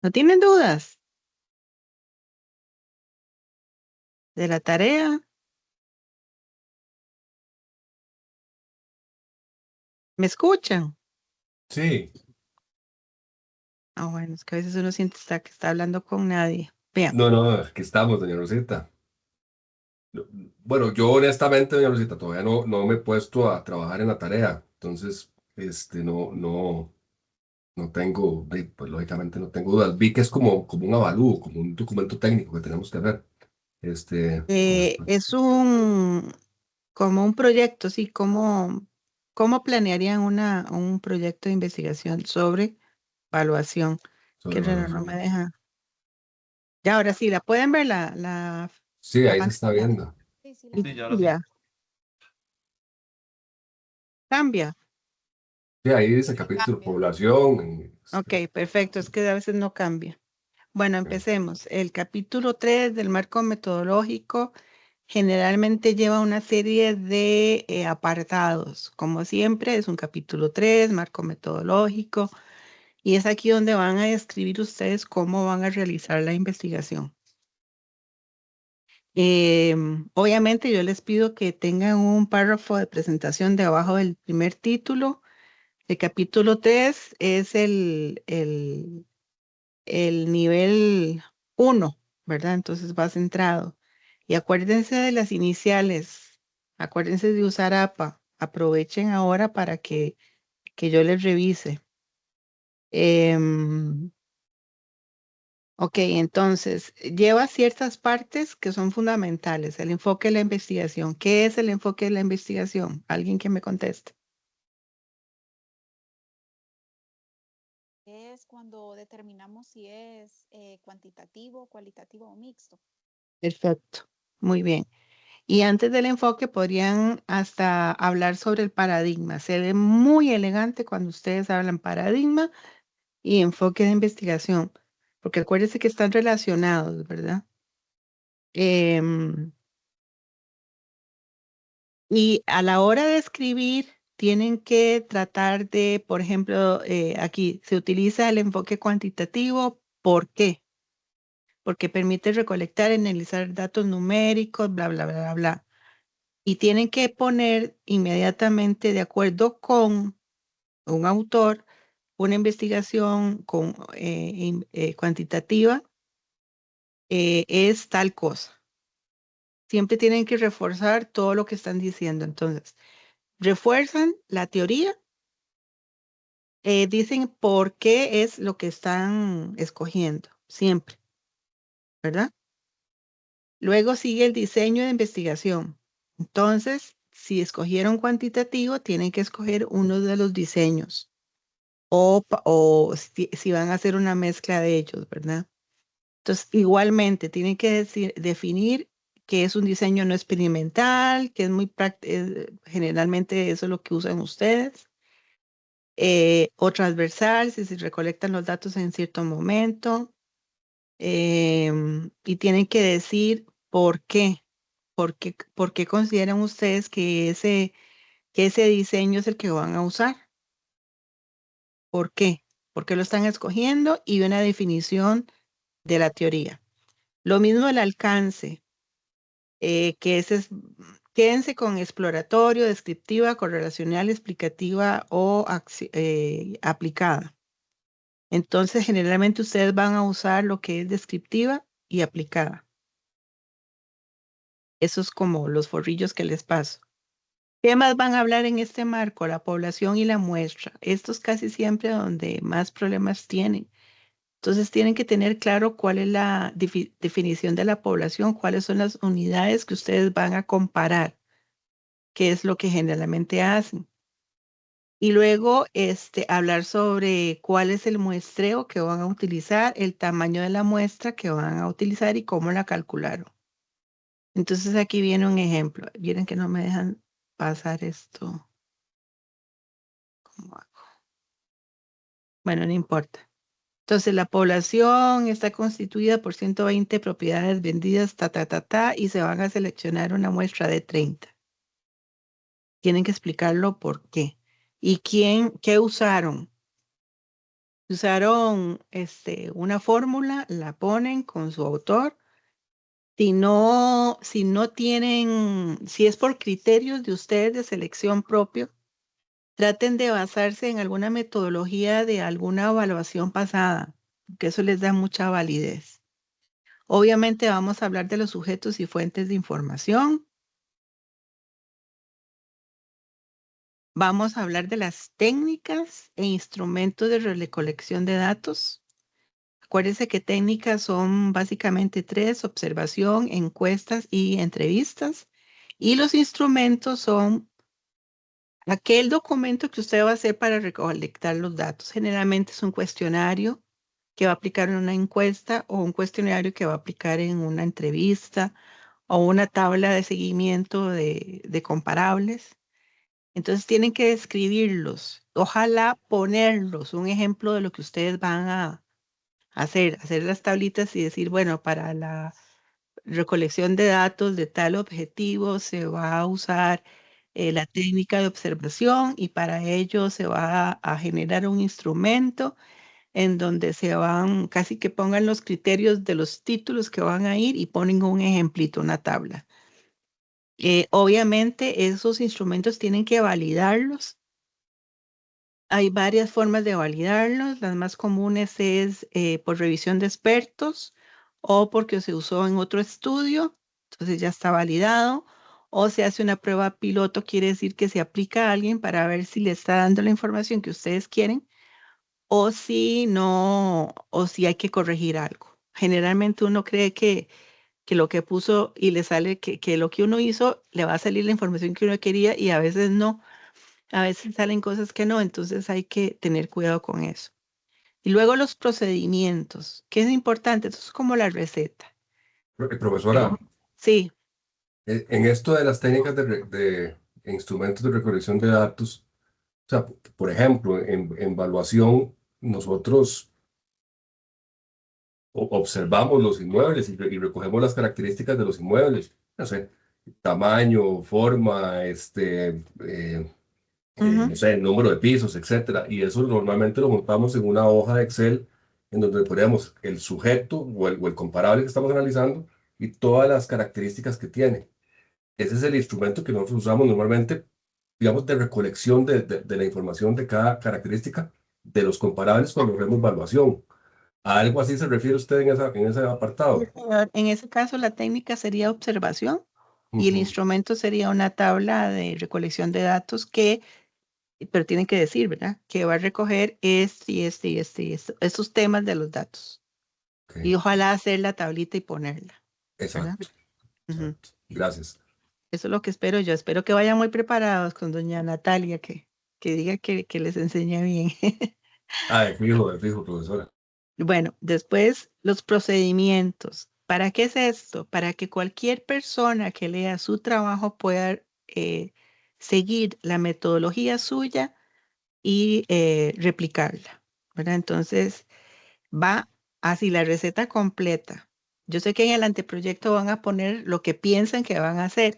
¿No tienen dudas de la tarea? ¿Me escuchan? Sí, Ah, bueno, es que a veces uno siente que está hablando con nadie. Vean, no, aquí estamos, doña Rosita. No, bueno, yo honestamente, doña Rosita, todavía no me he puesto a trabajar en la tarea, entonces, no tengo, pues lógicamente no tengo dudas. Vi que es como un avalúo, como un documento técnico que tenemos que hacer. es como un proyecto, sí, ¿cómo planearían un proyecto de investigación sobre evaluación? Sobre Qué raro, no me evaluación. deja. Ya, ahora sí, ¿la pueden ver la Sí, ahí se está pantalla? viendo. Sí, sí, la Y veo. Sí, ya ahora sí. cambia, cambia. Sí, ahí dice Sí, capítulo cambia. población. Ok, perfecto, es que a veces no cambia. Bueno, empecemos. El capítulo 3 del marco metodológico generalmente lleva una serie de apartados. Como siempre, es un capítulo 3, marco metodológico, y es aquí donde van a describir ustedes cómo van a realizar la investigación. Obviamente yo les pido que tengan un párrafo de presentación debajo del primer título. El capítulo 3 es el nivel 1, ¿verdad? Entonces va centrado. Y acuérdense de las iniciales, acuérdense de usar APA. Aprovechen ahora para que yo les revise. Em, ok, entonces lleva ciertas partes que son fundamentales. El enfoque de la investigación. ¿Qué es el enfoque de la investigación? Alguien que me conteste. Es cuando determinamos si es cuantitativo, cualitativo o mixto. Perfecto. Muy bien. Y antes del enfoque podrían hasta hablar sobre el paradigma. Se ve muy elegante cuando ustedes hablan paradigma y enfoque de investigación, porque acuérdense que están relacionados, ¿verdad? Em, y a la hora de escribir, tienen que tratar de, por ejemplo, aquí se utiliza el enfoque cuantitativo. ¿Por qué? Porque permite recolectar y analizar datos numéricos, bla, bla, bla, bla. Y tienen que poner inmediatamente de acuerdo con un autor una investigación cuantitativa es tal cosa. Siempre tienen que reforzar todo lo que están diciendo. Entonces, refuerzan la teoría, dicen por qué es lo que están escogiendo, siempre, ¿verdad? Luego sigue el diseño de investigación. Entonces, si escogieron cuantitativo, tienen que escoger uno de los diseños o si van a hacer una mezcla de ellos, ¿verdad? Entonces, igualmente, tienen que definir que es un diseño no experimental, que es muy generalmente eso es lo que usan ustedes, o transversal, si se recolectan los datos en cierto momento, y tienen que decir por qué consideran ustedes que ese diseño es el que van a usar, por qué lo están escogiendo y una definición de la teoría. Lo mismo el alcance. Que ese es, quédense con exploratorio, descriptiva, correlacional, explicativa o aplicada. Entonces, generalmente ustedes van a usar lo que es descriptiva y aplicada. Eso es como los forrillos que les paso. ¿Qué más van a hablar en este marco? La población y la muestra. Esto es casi siempre donde más problemas tienen. Entonces tienen que tener claro cuál es la definición de la población, cuáles son las unidades que ustedes van a comparar, qué es lo que generalmente hacen. Y luego hablar sobre cuál es el muestreo que van a utilizar, el tamaño de la muestra que van a utilizar y cómo la calcularon. Entonces aquí viene un ejemplo. Miren que no me dejan pasar esto. ¿Cómo hago? Bueno, no importa. Entonces la población está constituida por 120 propiedades vendidas, y se van a seleccionar una muestra de 30. Tienen que explicarlo por qué. ¿Y qué usaron? Usaron una fórmula, la ponen con su autor. Si no tienen, si es por criterios de ustedes de selección propio, traten de basarse en alguna metodología de alguna evaluación pasada, que eso les da mucha validez. Obviamente vamos a hablar de los sujetos y fuentes de información. Vamos a hablar de las técnicas e instrumentos de recolección de datos. Acuérdense que técnicas son básicamente 3: observación, encuestas y entrevistas. Y los instrumentos son aquel documento que usted va a hacer para recolectar los datos. Generalmente es un cuestionario que va a aplicar en una encuesta o un cuestionario que va a aplicar en una entrevista o una tabla de seguimiento de comparables. Entonces tienen que describirlos. Ojalá ponerlos, un ejemplo de lo que ustedes van a hacer las tablitas y decir, bueno, para la recolección de datos de tal objetivo se va a usar la técnica de observación y para ello se va a generar un instrumento en donde se van, casi que pongan los criterios de los títulos que van a ir y ponen un ejemplito, una tabla. Obviamente esos instrumentos tienen que validarlos. Hay varias formas de validarlos. Las más comunes es por revisión de expertos o porque se usó en otro estudio, entonces ya está validado. O se hace una prueba piloto, quiere decir que se aplica a alguien para ver si le está dando la información que ustedes quieren o si no, o si hay que corregir algo. Generalmente uno cree que lo que puso y le sale que lo que uno hizo le va a salir la información que uno quería y a veces no. A veces salen cosas que no, entonces hay que tener cuidado con eso. Y luego los procedimientos, que es importante, eso es como la receta. Profesora, Sí, en esto de las técnicas de instrumentos de recolección de datos, o sea, por ejemplo, en evaluación, nosotros observamos los inmuebles y recogemos las características de los inmuebles, no sé, tamaño, forma, ujú, no sé, el número de pisos, etcétera. Y eso normalmente lo montamos en una hoja de Excel en donde ponemos el sujeto o el comparable que estamos analizando y todas las características que tiene. Ese es el instrumento que nosotros usamos normalmente, digamos, de recolección de la información de cada característica de los comparables cuando hacemos evaluación. ¿A algo así se refiere usted en ese sí, apartado? señor. En ese caso, la técnica sería observación y el Ujú. instrumento sería una tabla de recolección de datos pero tienen que decir, ¿verdad? Que va a recoger estos temas de los datos. Ok, Y ojalá hacer la tablita y ponerla, ¿verdad? exacto, Ujú. exacto. Gracias. Eso es lo que espero yo. Espero que vayan muy preparados con doña Natalia, que diga que les enseña bien. Ah, de fijo, profesora. Bueno, después los procedimientos. ¿Para qué es esto? Para que cualquier persona que lea su trabajo pueda seguir la metodología suya y replicarla, ¿verdad? Entonces va así la receta completa. Yo sé que en el anteproyecto van a poner lo que piensan que van a hacer,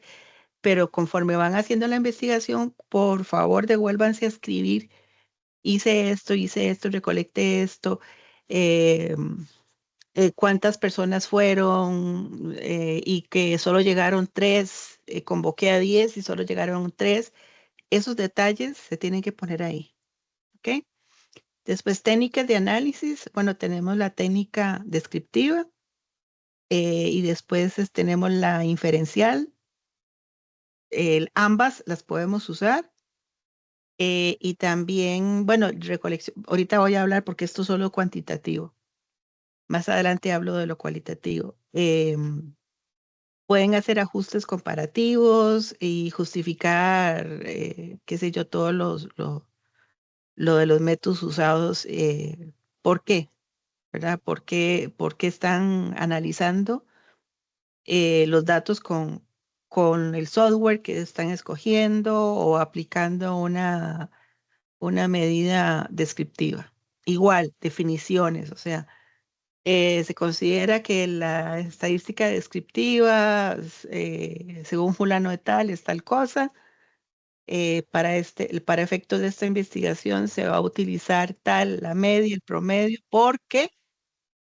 pero conforme van haciendo la investigación, por favor, devuélvanse a escribir. Hice esto, recolecté esto, eh, cuántas personas fueron y que solo llegaron 3, convoqué a 10 y solo llegaron 3. Esos detalles se tienen que poner ahí, ¿ok? Después, técnicas de análisis. Bueno, tenemos la técnica descriptiva y después tenemos la inferencial. Ambas las podemos usar. Y también, bueno, recolección. Ahorita voy a hablar porque esto es solo cuantitativo. Más adelante hablo de lo cualitativo. Pueden hacer ajustes comparativos y justificar, qué sé yo, lo de los métodos usados. ¿Por qué? ¿Verdad? ¿Por qué están analizando los datos con el software que están escogiendo o aplicando una medida descriptiva? Igual, definiciones, o sea, se considera que la estadística descriptiva, según fulano de tal, es tal cosa, para efectos de esta investigación se va a utilizar tal, la media, el promedio, ¿por qué?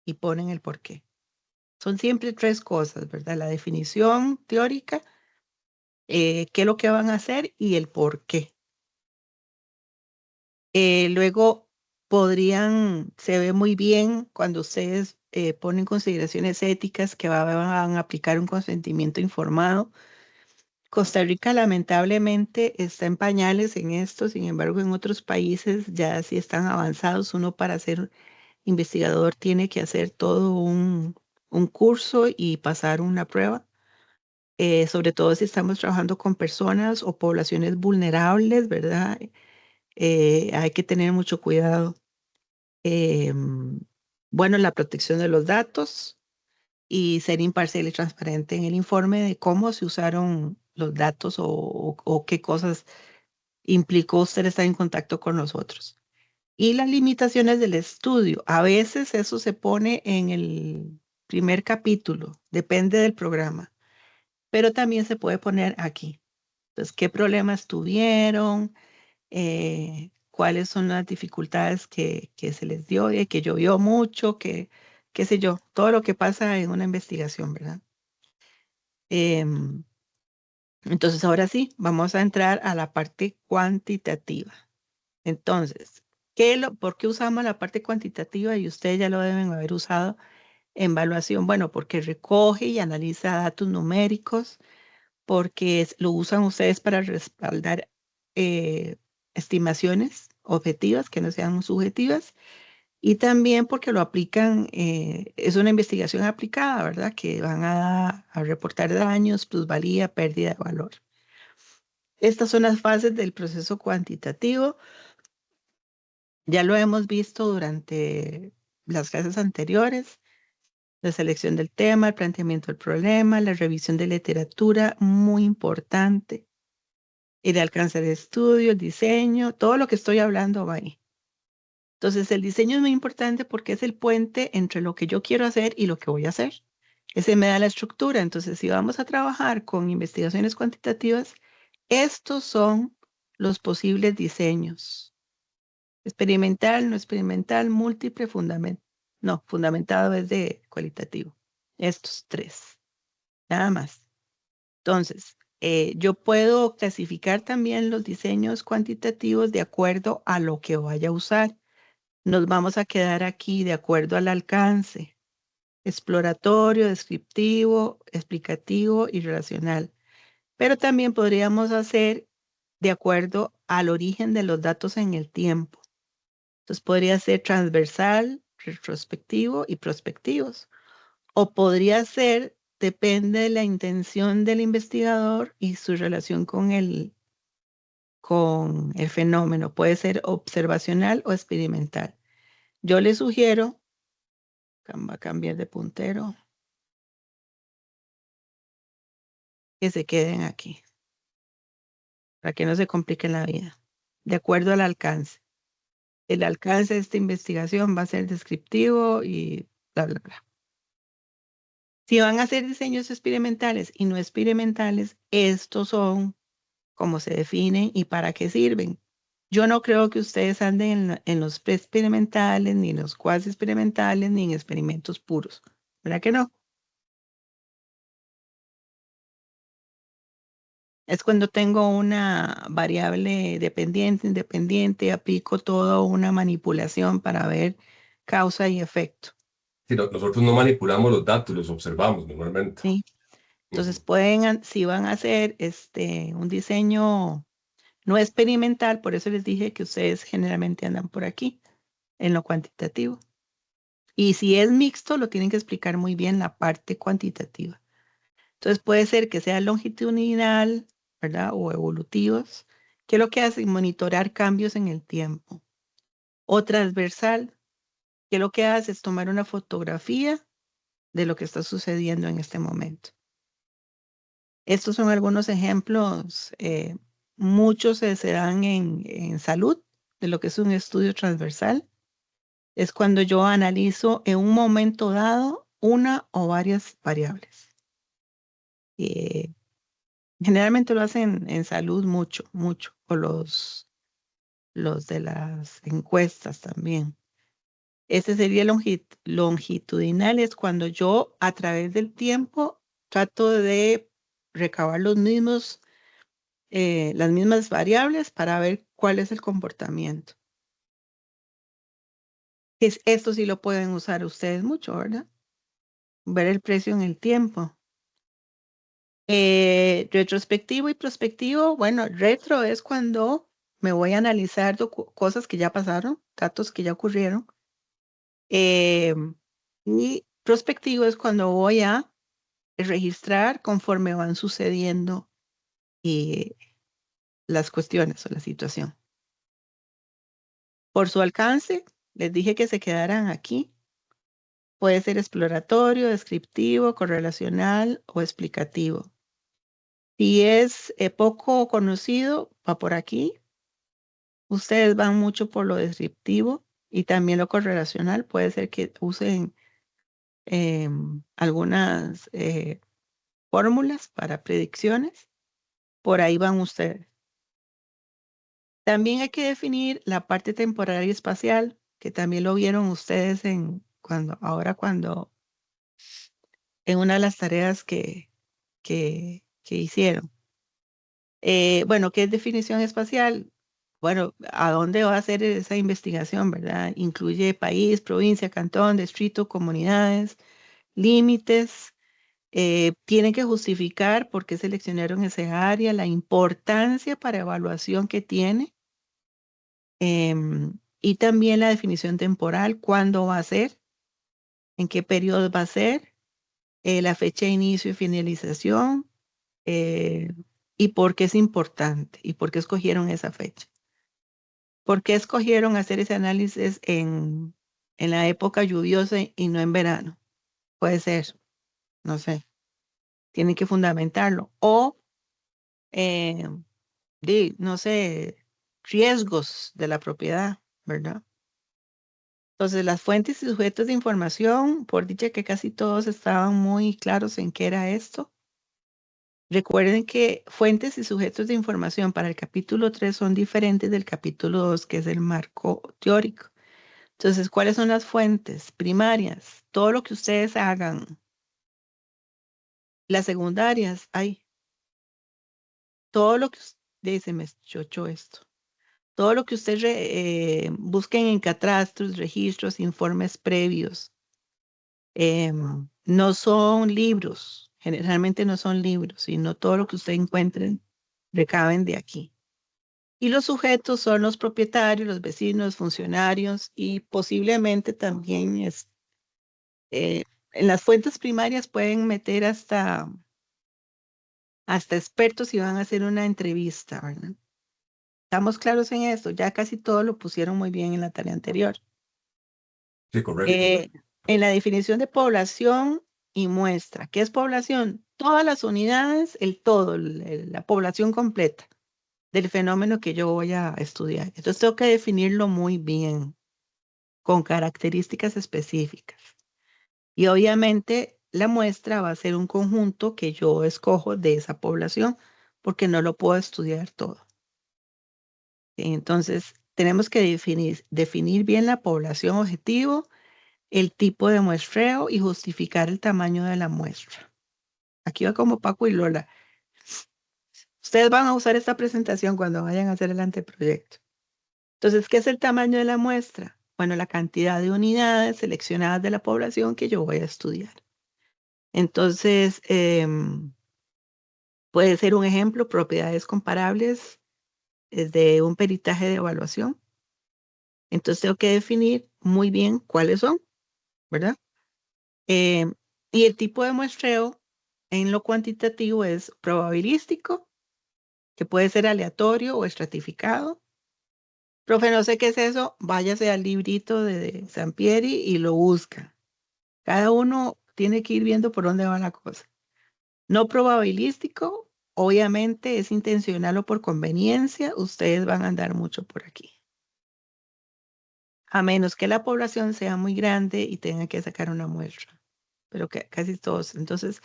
Y ponen el por qué. Son siempre tres cosas, ¿verdad? La definición teórica, qué es lo que van a hacer y el por qué. Luego se ve muy bien cuando ustedes ponen consideraciones éticas que van a aplicar un consentimiento informado. Costa Rica lamentablemente está en pañales en esto, sin embargo en otros países ya sí están avanzados. Uno para ser investigador tiene que hacer todo un curso y pasar una prueba, sobre todo si estamos trabajando con personas o poblaciones vulnerables, ¿verdad? Hay que tener mucho cuidado. Bueno, la protección de los datos y ser imparcial y transparente en el informe de cómo se usaron los datos o qué cosas implicó usted estar en contacto con nosotros. Y las limitaciones del estudio. A veces eso se pone en el primer capítulo, depende del programa, pero también se puede poner aquí. Entonces, ¿qué problemas tuvieron? ¿Cuáles son las dificultades que se les dio, que llovió mucho, qué sé yo, todo lo que pasa en una investigación, ¿verdad? Em, entonces, ahora sí, vamos a entrar a la parte cuantitativa. Entonces, ¿por qué usamos la parte cuantitativa? Y ustedes ya lo deben haber usado en evaluación. Bueno, porque recoge y analiza datos numéricos, porque lo usan ustedes para respaldar estimaciones objetivas que no sean subjetivas, y también porque lo aplican, es una investigación aplicada, ¿verdad? Que van a reportar daños, plusvalía, pérdida de valor. Estas son las fases del proceso cuantitativo. Ya lo hemos visto durante las clases anteriores: la selección del tema, el planteamiento del problema, la revisión de literatura, muy importante, el alcance del estudio, el diseño, todo lo que estoy hablando va ahí. Entonces, el diseño es muy importante porque es el puente entre lo que yo quiero hacer y lo que voy a hacer. Ese me da la estructura. Entonces, si vamos a trabajar con investigaciones cuantitativas, estos son los posibles diseños: experimental, no experimental, múltiple, no, fundamentado es de cualitativo. Estos tres, nada más. Entonces, yo puedo clasificar también los diseños cuantitativos de acuerdo a lo que vaya a usar. Nos vamos a quedar aquí de acuerdo al alcance: exploratorio, descriptivo, explicativo y relacional. Pero también podríamos hacer de acuerdo al origen de los datos en el tiempo. Entonces podría ser transversal, retrospectivo y prospectivos. O podría ser, depende de la intención del investigador y su relación con el fenómeno. Puede ser observacional o experimental. Yo les sugiero, va a cambiar de puntero, que se queden aquí, para que no se compliquen la vida, de acuerdo al alcance. El alcance de esta investigación va a ser descriptivo y bla, bla, bla. Si van a hacer diseños experimentales y no experimentales, estos son cómo se definen y para qué sirven. Yo no creo que ustedes anden en los pre-experimentales, ni en los cuasi experimentales, ni en experimentos puros. ¿Verdad que no? Es cuando tengo una variable dependiente, independiente, aplico toda una manipulación para ver causa y efecto. Sí, nosotros no manipulamos los datos, los observamos normalmente. ¿Sí? Entonces Ujú. si van a hacer un diseño no experimental, por eso les dije que ustedes generalmente andan por aquí, en lo cuantitativo. Y si es mixto, lo tienen que explicar muy bien la parte cuantitativa. Entonces puede ser que sea longitudinal, ¿verdad? O evolutivos, que lo que hace es monitorar cambios en el tiempo. O transversal, que lo que hace es tomar una fotografía de lo que está sucediendo en este momento. Estos son algunos ejemplos. Muchos se dan en salud, de lo que es un estudio transversal. Es cuando yo analizo en un momento dado una o varias variables. Generalmente lo hacen en salud mucho, mucho, o los de las encuestas también. Ese sería longitudinal, es cuando yo a través del tiempo trato de recabar las mismas variables para ver cuál es el comportamiento. Esto sí lo pueden usar ustedes mucho, ¿verdad? Ver el precio en el tiempo. Retrospectivo y prospectivo, bueno, retro es cuando me voy a analizar cosas que ya pasaron, datos que ya ocurrieron. Y prospectivo es cuando voy a registrar conforme van sucediendo las cuestiones o la situación. Por su alcance, les dije que se quedaran aquí. Puede ser exploratorio, descriptivo, correlacional o explicativo. Si es poco conocido, va por aquí. Ustedes van mucho por lo descriptivo y también lo correlacional. Puede ser que usen algunas fórmulas para predicciones. Por ahí van ustedes. También hay que definir la parte temporal y espacial, que también lo vieron ustedes cuando en una de las tareas que hicieron. Bueno, ¿qué es definición espacial? Bueno, ¿a dónde va a hacer esa investigación, verdad? Incluye país, provincia, cantón, distrito, comunidades, límites. Tienen que justificar por qué seleccionaron esa área, la importancia para evaluación que tiene, y también la definición temporal, cuándo va a ser, en qué periodo va a ser, la fecha de inicio y finalización, eh, y por qué es importante y por qué escogieron esa fecha. ¿Por qué escogieron hacer ese análisis en la época lluviosa y no en verano? Puede ser, no sé, tienen que fundamentarlo. O, eh, no sé, riesgos de la propiedad, ¿verdad? Entonces, las fuentes y sujetos de información, por dicha que casi todos estaban muy claros en qué era esto. Recuerden que fuentes y sujetos de información para el capítulo 3 son diferentes del capítulo 2, que es el marco teórico. Entonces, ¿cuáles son las fuentes primarias? Todo lo que ustedes hagan. Las secundarias, todo lo que se me chochó esto. Todo lo que ustedes busquen en catastros, registros, informes previos. No son libros, generalmente no son libros, sino todo lo que ustedes encuentren, recaben de aquí. Y los sujetos son los propietarios, los vecinos, funcionarios y posiblemente también en las fuentes primarias pueden meter hasta expertos y van a hacer una entrevista, ¿verdad? Estamos claros en esto, ya casi todo lo pusieron muy bien en la tarea anterior. Sí, correcto. En la definición de población y muestra, ¿qué es población? Todas las unidades, el todo, la población completa del fenómeno que yo voy a estudiar. Entonces tengo que definirlo muy bien, con características específicas. Y obviamente la muestra va a ser un conjunto que yo escojo de esa población, porque no lo puedo estudiar todo. Entonces, tenemos que definir bien la población objetivo, el tipo de muestreo y justificar el tamaño de la muestra. Aquí va como Paco y Lola. Ustedes van a usar esta presentación cuando vayan a hacer el anteproyecto. Entonces, ¿qué es el tamaño de la muestra? Bueno, la cantidad de unidades seleccionadas de la población que yo voy a estudiar. Entonces, puede ser un ejemplo, propiedades comparables de un peritaje de evaluación. Entonces, tengo que definir muy bien cuáles son, ¿verdad? Y el tipo de muestreo en lo cuantitativo es probabilístico, que puede ser aleatorio o estratificado. Profe, no sé qué es eso, váyase al librito de Sampieri y lo busca. Cada uno tiene que ir viendo por dónde va la cosa. No probabilístico, obviamente es intencional o por conveniencia, ustedes van a andar mucho por aquí. A menos que la población sea muy grande y tengan que sacar una muestra, pero casi todos. Entonces,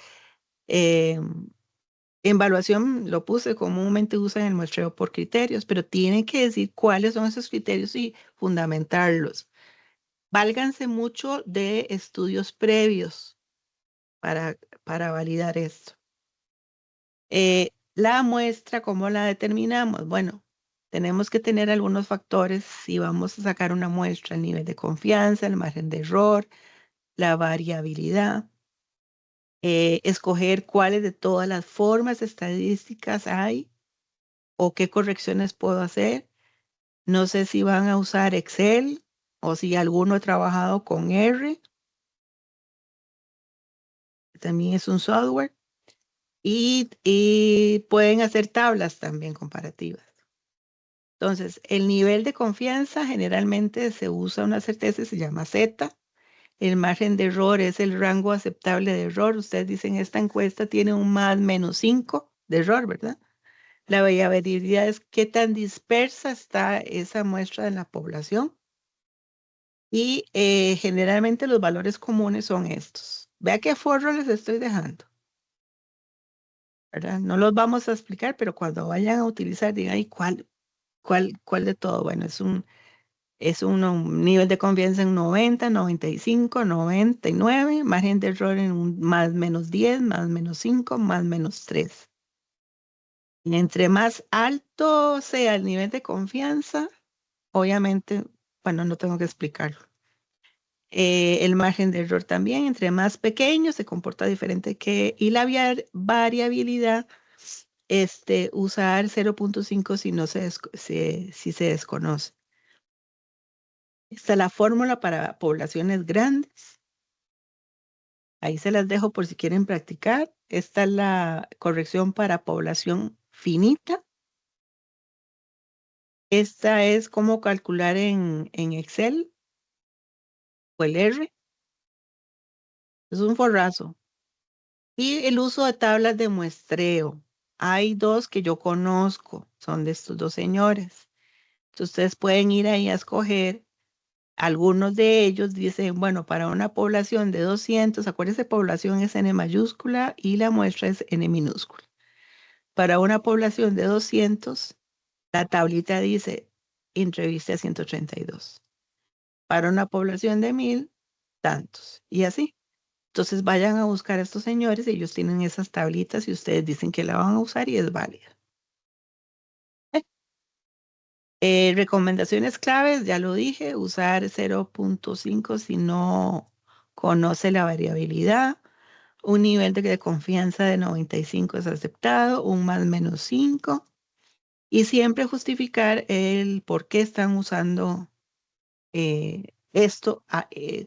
En evaluación lo puse, comúnmente usan el muestreo por criterios, pero tienen que decir cuáles son esos criterios y fundamentarlos. Válganse mucho de estudios previos para validar esto. La muestra, ¿cómo la determinamos? Bueno, tenemos que tener algunos factores si vamos a sacar una muestra: el nivel de confianza, el margen de error, la variabilidad, escoger cuáles de todas las formas estadísticas hay o qué correcciones puedo hacer. No sé si van a usar Excel o si alguno ha trabajado con R, también es un software, y pueden hacer tablas también comparativas. Entonces, el nivel de confianza generalmente se usa una certeza y se llama Z. El margen de error es el rango aceptable de error. Ustedes dicen, esta encuesta tiene un más menos 5 de error, ¿verdad? La variabilidad es qué tan dispersa está esa muestra en la población. Y generalmente los valores comunes son estos. Vea qué forro les estoy dejando, ¿verdad? No los vamos a explicar, pero cuando vayan a utilizar, digan, ¿y cuál de todo? Bueno, es un nivel de confianza en 90, 95, 99, margen de error en un más menos 10, más menos 5, más menos 3. Y entre más alto sea el nivel de confianza, obviamente, bueno, no tengo que explicarlo. El margen de error también, entre más pequeño, se comporta diferente y la variabilidad, usar 0.5 si no si se desconoce. Está la fórmula para poblaciones grandes. Ahí se las dejo por si quieren practicar. Esta es la corrección para población finita. Esta es cómo calcular en Excel o el R. Es un forrazo. Y el uso de tablas de muestreo. Hay dos que yo conozco, son de estos dos señores. Entonces ustedes pueden ir ahí a escoger. Algunos de ellos dicen, bueno, para una población de 200, acuérdense, población es N mayúscula y la muestra es N minúscula. Para una población de 200, la tablita dice entrevista a 132. Para una población de 1000, tantos. Y así. Entonces vayan a buscar a estos señores, ellos tienen esas tablitas y ustedes dicen que la van a usar y es válida. Recomendaciones claves, ya lo dije, usar 0.5 si no conoce la variabilidad. Un nivel de confianza de 95 es aceptado, un más menos 5. Y siempre justificar el por qué están usando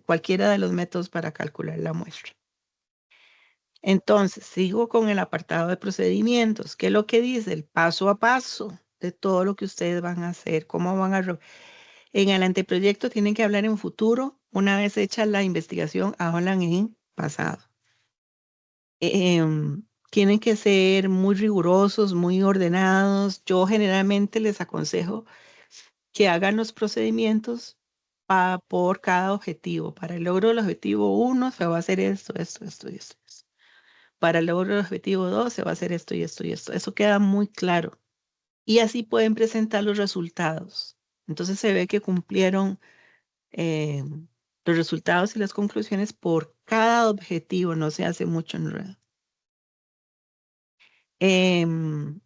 cualquiera de los métodos para calcular la muestra. Entonces, sigo con el apartado de procedimientos, que es lo que dice el paso a paso de todo lo que ustedes van a hacer, cómo van a... En el anteproyecto tienen que hablar en futuro, una vez hecha la investigación, hablan en pasado. Tienen que ser muy rigurosos, muy ordenados. Yo generalmente les aconsejo que hagan los procedimientos por cada objetivo. Para el logro del objetivo 1 se va a hacer esto, esto, esto y esto. Para el logro del objetivo 2 se va a hacer esto y esto y esto. Eso queda muy claro. Y así pueden presentar los resultados. Entonces se ve que cumplieron eh, los resultados y las conclusiones por cada objetivo. No se hace mucho enredo.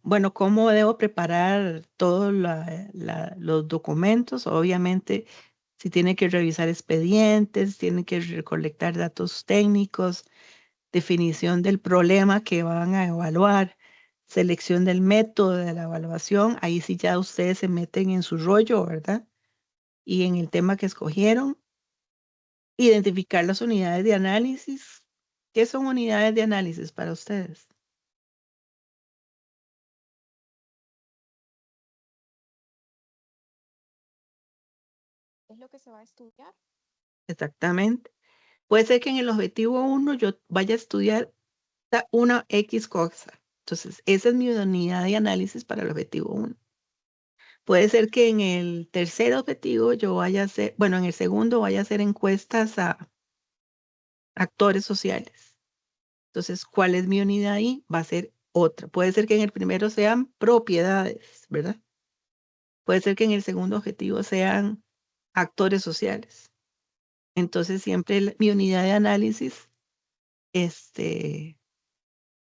Bueno, ¿cómo debo preparar todos los documentos? Obviamente, si tiene que revisar expedientes, tiene que recolectar datos técnicos, definición del problema que van a evaluar, selección del método de la evaluación. Ahí sí ya ustedes se meten en su rollo, ¿verdad? Y en el tema que escogieron, identificar las unidades de análisis. ¿Qué son unidades de análisis para ustedes? Es lo que se va a estudiar. Exactamente. Puede ser que en el objetivo 1 yo vaya a estudiar una X cosa. Entonces, esa es mi unidad de análisis para el objetivo 1. Puede ser que en el tercer objetivo yo vaya a hacer, bueno, en el segundo vaya a hacer encuestas a actores sociales. Entonces, ¿cuál es mi unidad ahí? Va a ser otra. Puede ser que en el primero sean propiedades, ¿verdad? Puede ser que en el segundo objetivo sean actores sociales. Entonces siempre mi unidad de análisis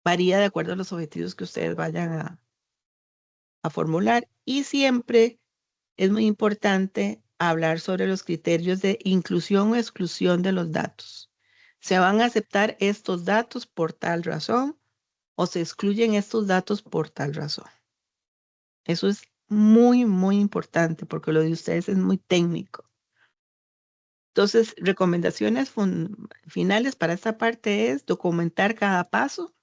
varía de acuerdo a los objetivos que ustedes vayan a formular. Y siempre es muy importante hablar sobre los criterios de inclusión o exclusión de los datos. ¿Se van a aceptar estos datos por tal razón o se excluyen estos datos por tal razón? Eso es muy, muy importante porque lo de ustedes es muy técnico. Entonces, recomendaciones finales para esta parte es documentar cada paso,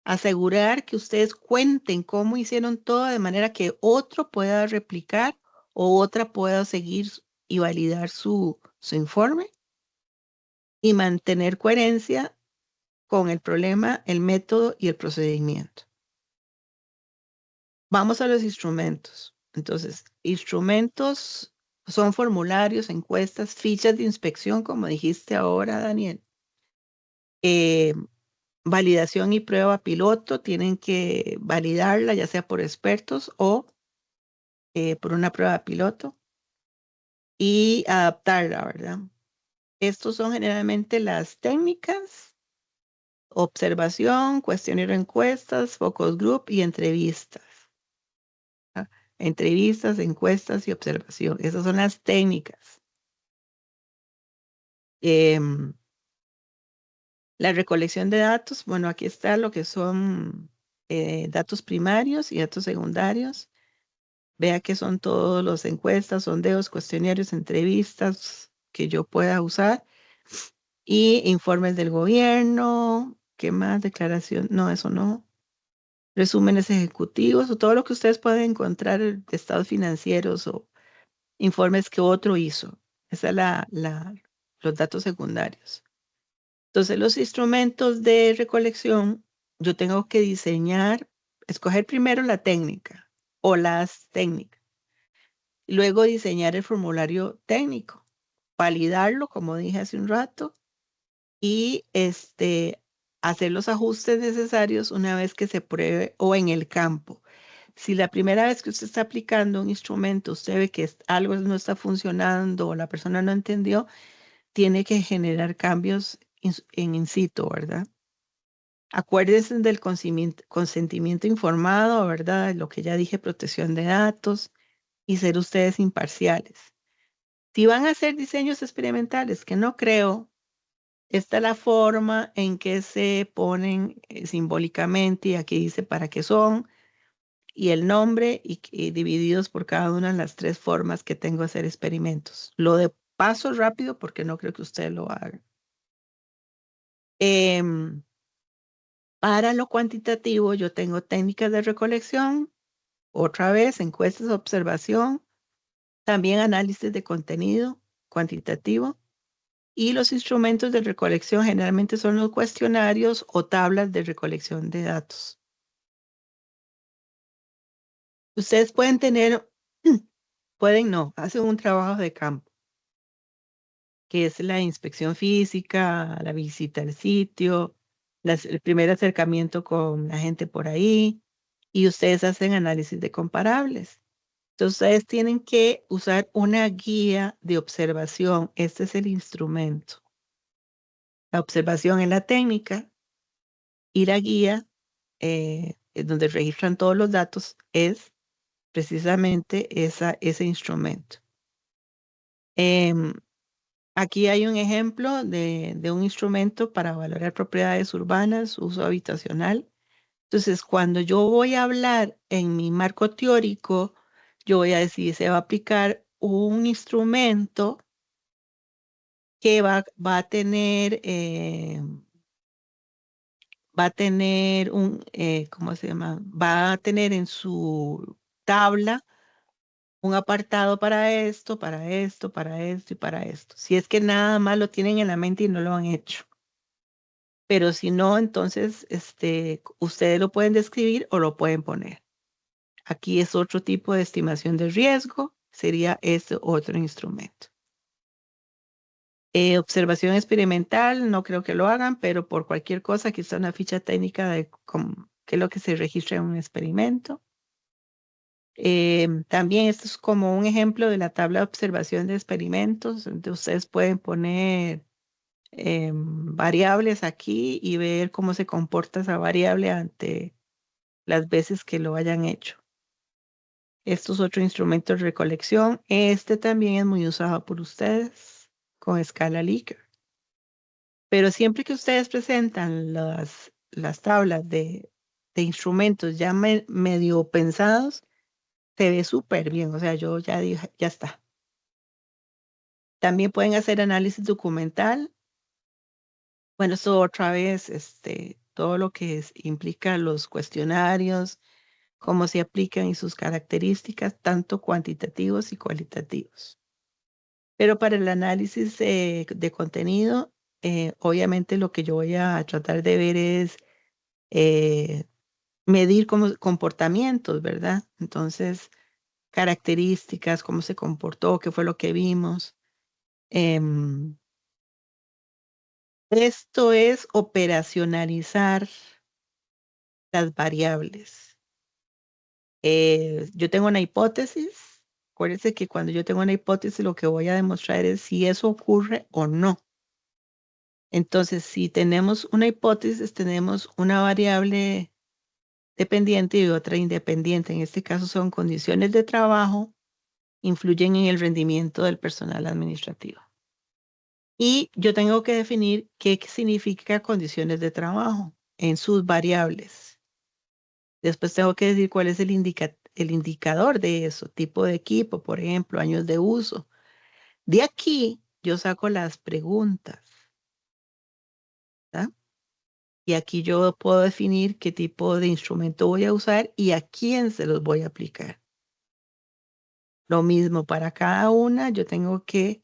asegurar que ustedes cuenten cómo hicieron todo de manera que otro pueda replicar o otra pueda seguir y validar su informe y mantener coherencia con el problema, el método y el procedimiento. Vamos a los instrumentos. Entonces, instrumentos son formularios, encuestas, fichas de inspección, como dijiste ahora, Daniel. Validación y prueba piloto, tienen que validarla ya sea por expertos o por una prueba piloto y adaptarla, ¿verdad? Estos son generalmente las técnicas, observación, cuestionario, encuestas, focus group y entrevistas. ¿Ah? Entrevistas, encuestas y observación. Esas son las técnicas. La recolección de datos, bueno, aquí está lo que son datos primarios y datos secundarios. Vea que son todos los encuestas, sondeos, cuestionarios, entrevistas que yo pueda usar y informes del gobierno. ¿Qué más? Declaración. No, eso no. Resúmenes ejecutivos o todo lo que ustedes pueden encontrar de estados financieros o informes que otro hizo. Esa es los datos secundarios. Entonces, los instrumentos de recolección, yo tengo que diseñar, escoger primero la técnica o las técnicas. Luego diseñar el formulario técnico, validarlo, como dije hace un rato, y hacer los ajustes necesarios una vez que se pruebe o en el campo. Si la primera vez que usted está aplicando un instrumento, usted ve que algo no está funcionando o la persona no entendió, tiene que generar cambios en in situ, ¿verdad? Acuérdense del consentimiento informado, ¿verdad? Lo que ya dije, protección de datos y ser ustedes imparciales. Si van a hacer diseños experimentales, que no creo, esta es la forma en que se ponen simbólicamente y aquí dice para qué son y el nombre y divididos por cada una de las 3 formas que tengo de hacer experimentos. Lo de paso rápido porque no creo que ustedes lo hagan. Para lo cuantitativo yo tengo técnicas de recolección, otra vez encuestas de observación, también análisis de contenido cuantitativo. Y los instrumentos de recolección generalmente son los cuestionarios o tablas de recolección de datos. Ustedes pueden tener, pueden no, hacen un trabajo de campo, que es la inspección física, la visita al sitio, el primer acercamiento con la gente por ahí, y ustedes hacen análisis de comparables. Entonces, ustedes tienen que usar una guía de observación. Este es el instrumento. La observación es la técnica y la guía, donde registran todos los datos, es precisamente ese instrumento. Aquí hay un ejemplo de un instrumento para valorar propiedades urbanas, uso habitacional. Entonces, cuando yo voy a hablar en mi marco teórico, yo voy a decir, se va a aplicar un instrumento que va a tener ¿cómo se llama? Va a tener en su tabla un apartado para esto, para esto, para esto y para esto. Si es que nada más lo tienen en la mente y no lo han hecho. Pero si no, entonces ustedes lo pueden describir o lo pueden poner. Aquí es otro tipo de estimación de riesgo, sería este otro instrumento. Observación experimental, no creo que lo hagan, pero por cualquier cosa, aquí está una ficha técnica que es lo que se registra en un experimento. También esto es como un ejemplo de la tabla de observación de experimentos, donde ustedes pueden poner variables aquí y ver cómo se comporta esa variable ante las veces que lo hayan hecho. Estos otros instrumentos de recolección, este también es muy usado por ustedes con escala Likert. Pero siempre que ustedes presentan las tablas de instrumentos ya medio pensados, se ve súper bien. O sea, yo ya dije, ya está. También pueden hacer análisis documental. Bueno, esto otra vez, todo lo que implica los cuestionarios, cómo se aplican y sus características, tanto cuantitativos y cualitativos. Pero para el análisis de contenido, obviamente lo que yo voy a tratar de ver es medir comportamientos, ¿verdad? Entonces, características, cómo se comportó, qué fue lo que vimos. Esto es operacionalizar las variables. Yo tengo una hipótesis. Acuérdense que cuando yo tengo una hipótesis, lo que voy a demostrar es si eso ocurre o no. Entonces, si tenemos una hipótesis, tenemos una variable dependiente y otra independiente. En este caso son condiciones de trabajo, influyen en el rendimiento del personal administrativo. Y yo tengo que definir qué significa condiciones de trabajo en sus variables. Después tengo que decir cuál es el indicador de eso, tipo de equipo, por ejemplo, años de uso. De aquí yo saco las preguntas, ¿tá? Y aquí yo puedo definir qué tipo de instrumento voy a usar y a quién se los voy a aplicar. Lo mismo para cada una, yo tengo que,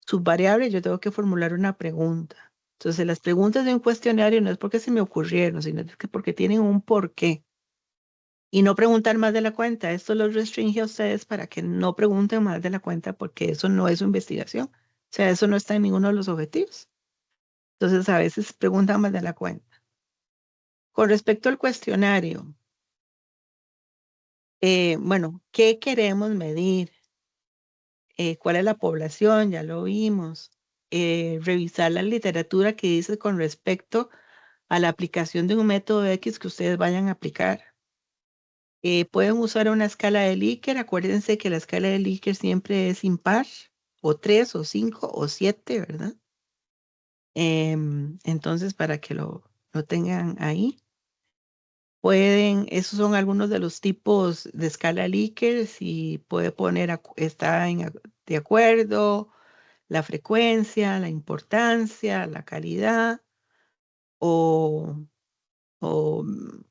subvariable, yo tengo que formular una pregunta. Entonces, las preguntas de un cuestionario no es porque se me ocurrieron, sino es que porque tienen un porqué. Y no preguntar más de la cuenta. Esto los restringe a ustedes para que no pregunten más de la cuenta porque eso no es su investigación. O sea, eso no está en ninguno de los objetivos. Entonces, a veces preguntan más de la cuenta. Con respecto al cuestionario, bueno, ¿qué queremos medir? ¿Cuál es la población? Ya lo vimos. Revisar la literatura que dice con respecto a la aplicación de un método X que ustedes vayan a aplicar. Pueden usar una escala de Likert. Acuérdense que la escala de Likert siempre es impar, o 3, o 5, o 7, ¿verdad? Entonces, para que lo tengan ahí. Esos son algunos de los tipos de escala Likert. Si puede poner, está de acuerdo, la frecuencia, la importancia, la calidad, o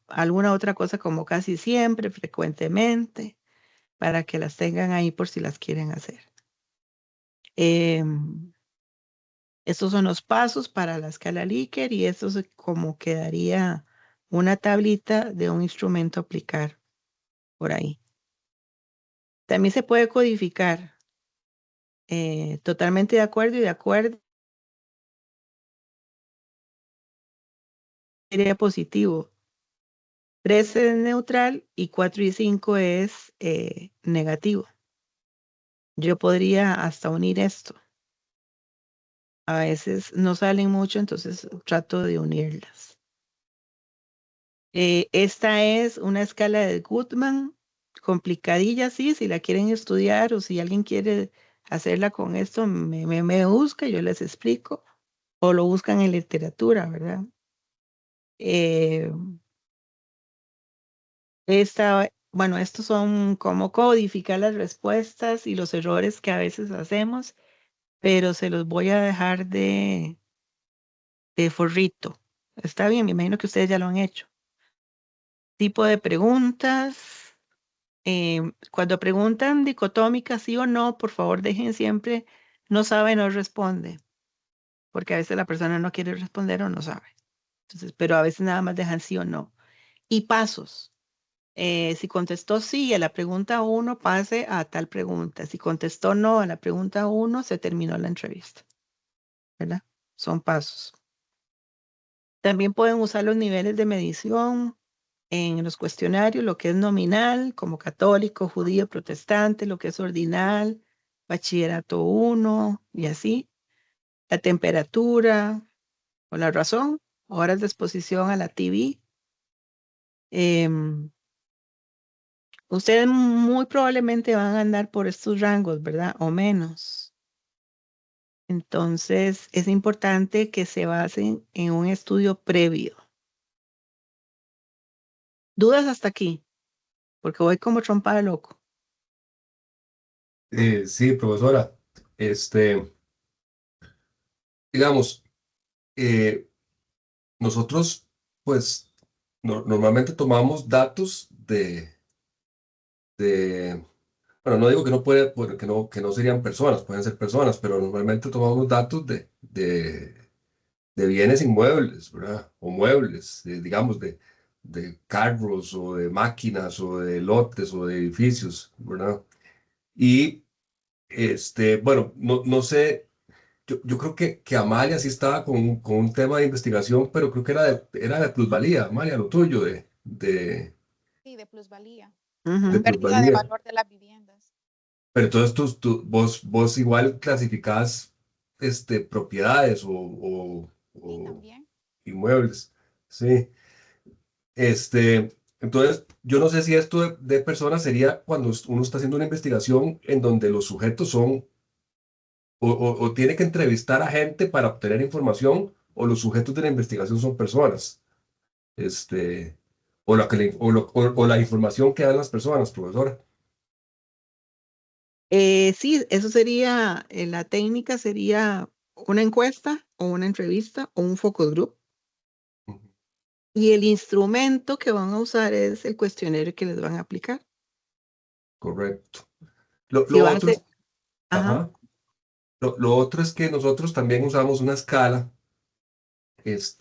alguna otra cosa como casi siempre, frecuentemente, para que las tengan ahí por si las quieren hacer. Estos son los pasos para la escala Likert y esto es como quedaría una tablita de un instrumento a aplicar por ahí. También se puede codificar. Totalmente de acuerdo y de acuerdo sería positivo. 3 es neutral y 4 y 5 es negativo. Yo podría hasta unir esto. A veces no salen mucho, entonces trato de unirlas. Esta es una escala de Goodman, complicadilla, sí, si la quieren estudiar o si alguien quiere hacerla con esto, me busca, yo les explico, o lo buscan en literatura, ¿verdad? Bueno, estos son como codificar las respuestas y los errores que a veces hacemos, pero se los voy a dejar de forrito. Está bien, me imagino que ustedes ya lo han hecho. Tipo de preguntas. Cuando preguntan dicotómica sí o no, por favor dejen siempre no sabe, no responde, porque a veces la persona no quiere responder o no sabe. Entonces, pero a veces nada más dejan sí o no. Y pasos. Si contestó sí a la pregunta 1, pase a tal pregunta. Si contestó no a la pregunta 1, se terminó la entrevista. ¿Verdad? Son pasos. También pueden usar los niveles de medición en los cuestionarios, lo que es nominal, como católico, judío, protestante, lo que es ordinal, bachillerato 1 y así. La temperatura o la razón, horas de exposición a la TV. Ustedes muy probablemente van a andar por estos rangos, ¿verdad? O menos. Entonces, es importante que se basen en un estudio previo. ¿Dudas hasta aquí? Porque voy como trompa de loco. Sí, profesora. Digamos, eh, nosotros, pues, normalmente tomamos datos de, bueno, no digo que no puede, bueno, que no serían personas, pueden ser personas, pero normalmente tomamos datos de bienes inmuebles, ¿verdad? O muebles, digamos, de carros o de máquinas o de lotes o de edificios, ¿verdad? Y, bueno, no sé. Yo creo que Amalia sí estaba con un tema de investigación, pero creo que era de plusvalía, Amalia, lo tuyo, Sí, de plusvalía. de Ujú. Pérdida de plusvalía. valor de las viviendas. Pero entonces vos igual clasificás propiedades Sí, o también. inmuebles, ¿sí? Entonces, yo no sé si esto de personas sería cuando uno está haciendo una investigación en donde los sujetos son o tiene que entrevistar a gente para obtener información, o los sujetos de la investigación son personas, este, o, la, que le- o la información que dan las personas, profesora. Sí, eso sería, la técnica sería una encuesta o una entrevista o un focus group. Ujú. Y el instrumento que van a usar es el cuestionario que les van a aplicar. Correcto. Si Lo va a otro ser, es, ajá, ajá, lo otro es que nosotros también usamos una escala, que es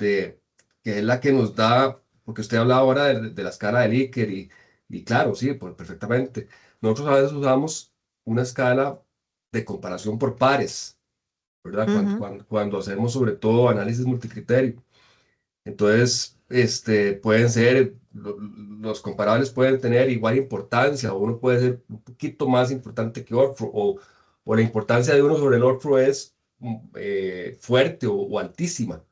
la que nos da, porque usted habla ahora de la escala de Likert y claro, sí, perfectamente. Nosotros a veces usamos una escala de comparación por pares, ¿verdad? ujú, Cuando hacemos sobre todo análisis multicriterio. Entonces, pueden ser, los comparables pueden tener igual importancia, o uno puede ser un poquito más importante que otro, o la importancia de uno sobre el otro es fuerte o altísima.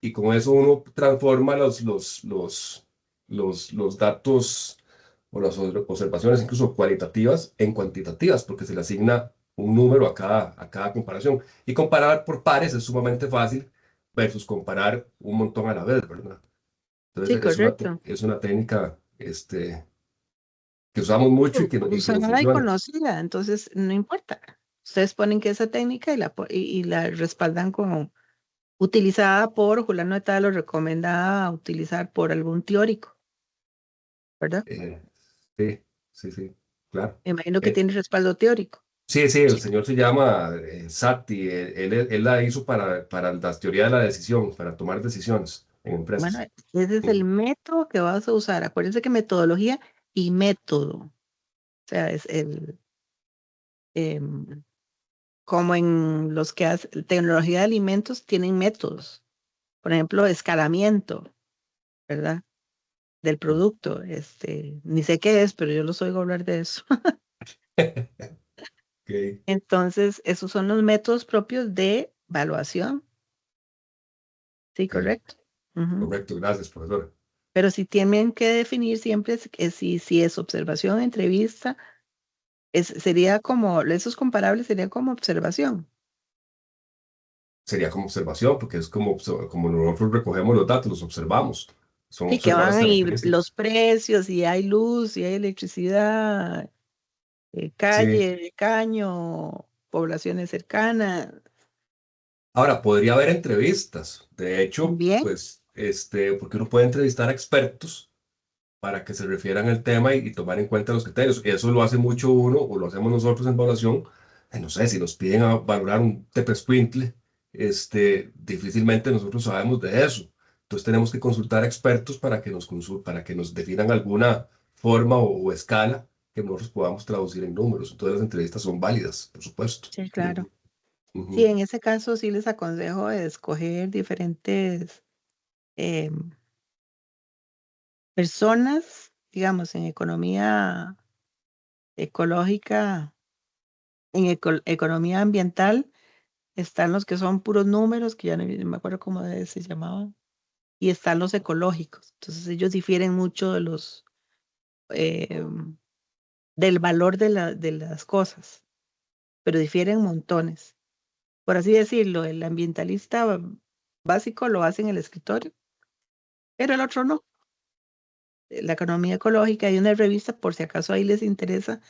Y con eso uno transforma los datos o las observaciones, incluso cualitativas, en cuantitativas, porque se le asigna un número a cada comparación. Y comparar por pares es sumamente fácil versus comparar un montón a la vez, ¿verdad? sí, Entonces correcto. es una técnica que usamos mucho y que nos Usada y funciona. conocida, entonces no importa. Ustedes ponen que esa técnica y la respaldan como utilizada por Julano de Tal o recomendada a utilizar por algún teórico, ¿verdad? Eh, sí, sí, sí, claro. Me imagino que Eh, tiene respaldo teórico. Sí, sí, el Sí. señor se llama Sati. Él la hizo para las teorías de la decisión, para tomar decisiones en Bueno, empresas. ese es el Ujú. método que vas a usar. Acuérdense que metodología y método. O sea, es em, como en los que hacen tecnología de alimentos, tienen métodos. Por ejemplo, escalamiento, ¿verdad? Del producto. Ni sé qué es, pero yo los oigo hablar de eso. Ok, Entonces, esos son los métodos propios de evaluación. Sí, ok, correcto. Ujú. correcto, gracias, profesor. Pero si tienen que definir siempre si es observación, entrevista, sería como, esos comparables serían como observación. Sería como observación, porque es como nosotros recogemos los datos, los observamos. Son Sí, que observar las van y los características. precios, si hay luz, si hay electricidad, Sí. calle, caño, poblaciones cercanas. Ahora, podría haber entrevistas. De hecho, Bien, pues, porque uno puede entrevistar a expertos para que se refieran al tema y tomar en cuenta los criterios. Eso lo hace mucho uno o lo hacemos nosotros en evaluación. No sé, si nos piden a valorar un tepescuintle, difícilmente nosotros sabemos de eso. Entonces tenemos que consultar a expertos para que nos definan alguna forma o escala que nosotros podamos traducir en números. Entonces las entrevistas son válidas, por supuesto. sí, claro. Ujú, Sí, ujú. en ese caso sí les aconsejo escoger diferentes. eh, personas, digamos, en economía ecológica, en economía ambiental, están los que son puros números, que ya no me acuerdo cómo se llamaban, y están los ecológicos. Entonces ellos difieren mucho de eh, del valor de las cosas, pero difieren montones. Por así decirlo, el ambientalista básico lo hace en el escritorio, pero el otro no. La economía ecológica, hay una revista, por si acaso ahí les interesa,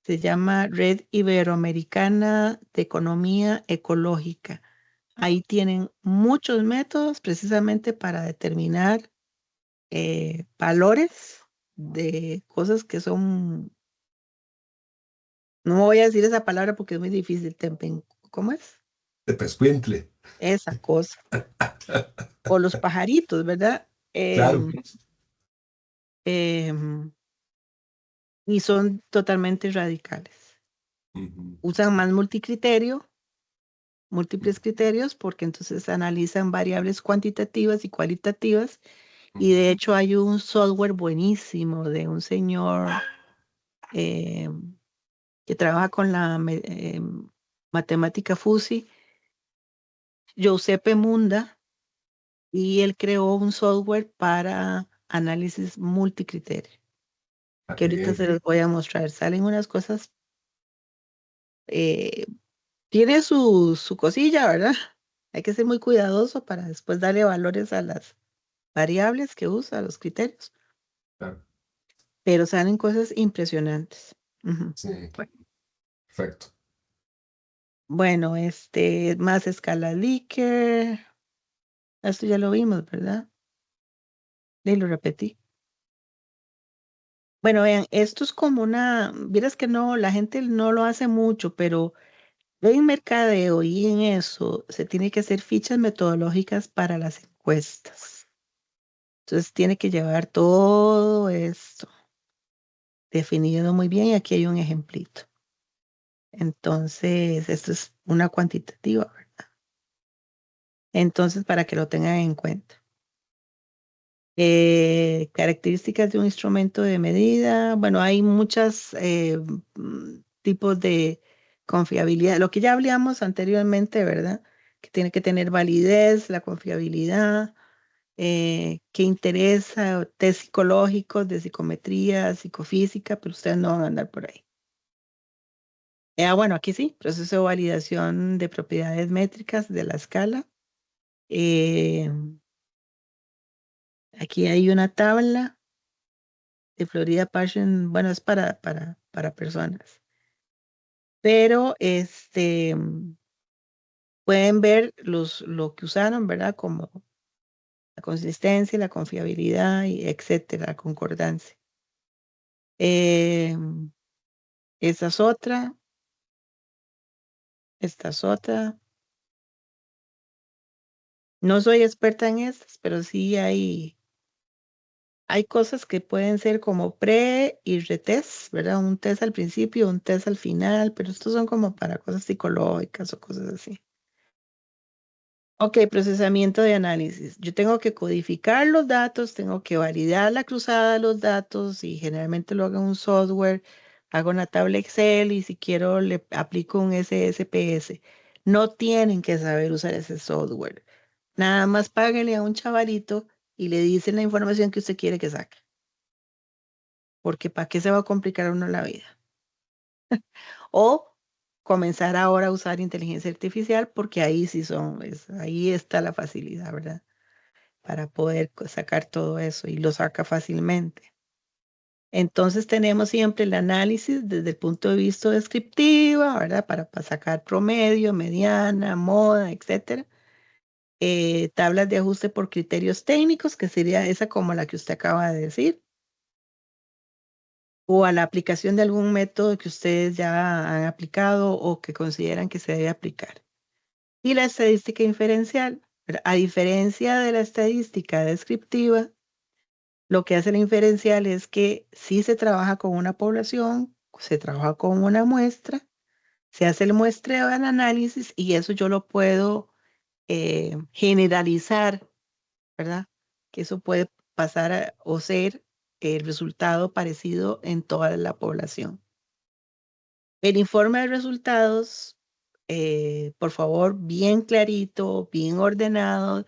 se llama Red Iberoamericana de Economía Ecológica. Ahí tienen muchos métodos precisamente para determinar valores de cosas que son, no voy a decir esa palabra porque es muy difícil, ¿cómo es? De pescuintle. Esa cosa. O los pajaritos, ¿verdad? Claro. Em, y son totalmente radicales. Ujú. Usan más múltiples criterios, porque entonces analizan variables cuantitativas y cualitativas. Y de hecho hay un software buenísimo de un señor que trabaja con la matemática FUSI, Giuseppe Munda, y él creó un software para análisis multicriterio, Ah, que qué ahorita bien. se los voy a mostrar. Salen unas cosas, eh, tiene su cosilla, ¿verdad? Hay que ser muy cuidadoso para después darle valores a las variables que usa, a los criterios, Claro. pero salen cosas impresionantes. Ujú. Sí, Bueno, perfecto. bueno, más escala Likert. Esto ya lo vimos, ¿verdad? Y lo repetí. Bueno, vean, esto es como vieras que no, la gente no lo hace mucho, pero en mercadeo y en eso se tiene que hacer fichas metodológicas para las encuestas. Entonces tiene que llevar todo esto definido muy bien y aquí hay un ejemplito. Entonces, esto es una cuantitativa, ¿verdad? Entonces, para que lo tengan en cuenta. Características de un instrumento de medida. Bueno, hay muchos tipos de confiabilidad. Lo que ya hablamos anteriormente, ¿verdad? Que tiene que tener validez, la confiabilidad, que interesa, test psicológicos de psicometría, psicofísica, pero ustedes no van a andar por ahí. Bueno, aquí sí, proceso de validación de propiedades métricas de la escala. Eh, Aquí hay una tabla de Florida Passion, bueno, es para personas, pero pueden ver lo que usaron, ¿verdad? Como la consistencia, la confiabilidad, y etcétera, la concordancia. Eh, esta es otra. No soy experta en estas, pero sí hay cosas que pueden ser como pre y retest, ¿verdad? Un test al principio, un test al final, pero estos son como para cosas psicológicas o cosas así. Ok, procesamiento de análisis. Yo tengo que codificar los datos, tengo que validar la cruzada de los datos y generalmente lo hago en un software, hago una tabla Excel y si quiero le aplico un SSPS. No tienen que saber usar ese software. Nada más páguenle a un chavalito y le dicen la información que usted quiere que saque. Porque ¿para qué se va a complicar a uno la vida? O comenzar ahora a usar inteligencia artificial porque ahí sí ahí está la facilidad, ¿verdad? Para poder sacar todo eso y lo saca fácilmente. Entonces tenemos siempre el análisis desde el punto de vista descriptivo, ¿verdad? Para sacar promedio, mediana, moda, etcétera. Tablas de ajuste por criterios técnicos, que sería esa como la que usted acaba de decir, o a la aplicación de algún método que ustedes ya han aplicado o que consideran que se debe aplicar. Y la estadística inferencial, ¿verdad? A diferencia de la estadística descriptiva, lo que hace la inferencial es que si se trabaja con una población, se trabaja con una muestra, se hace el muestreo del análisis y eso yo lo puedo generalizar, ¿verdad? que eso puede pasar o ser el resultado parecido en toda la población. El informe de resultados, por favor, bien clarito, bien ordenado.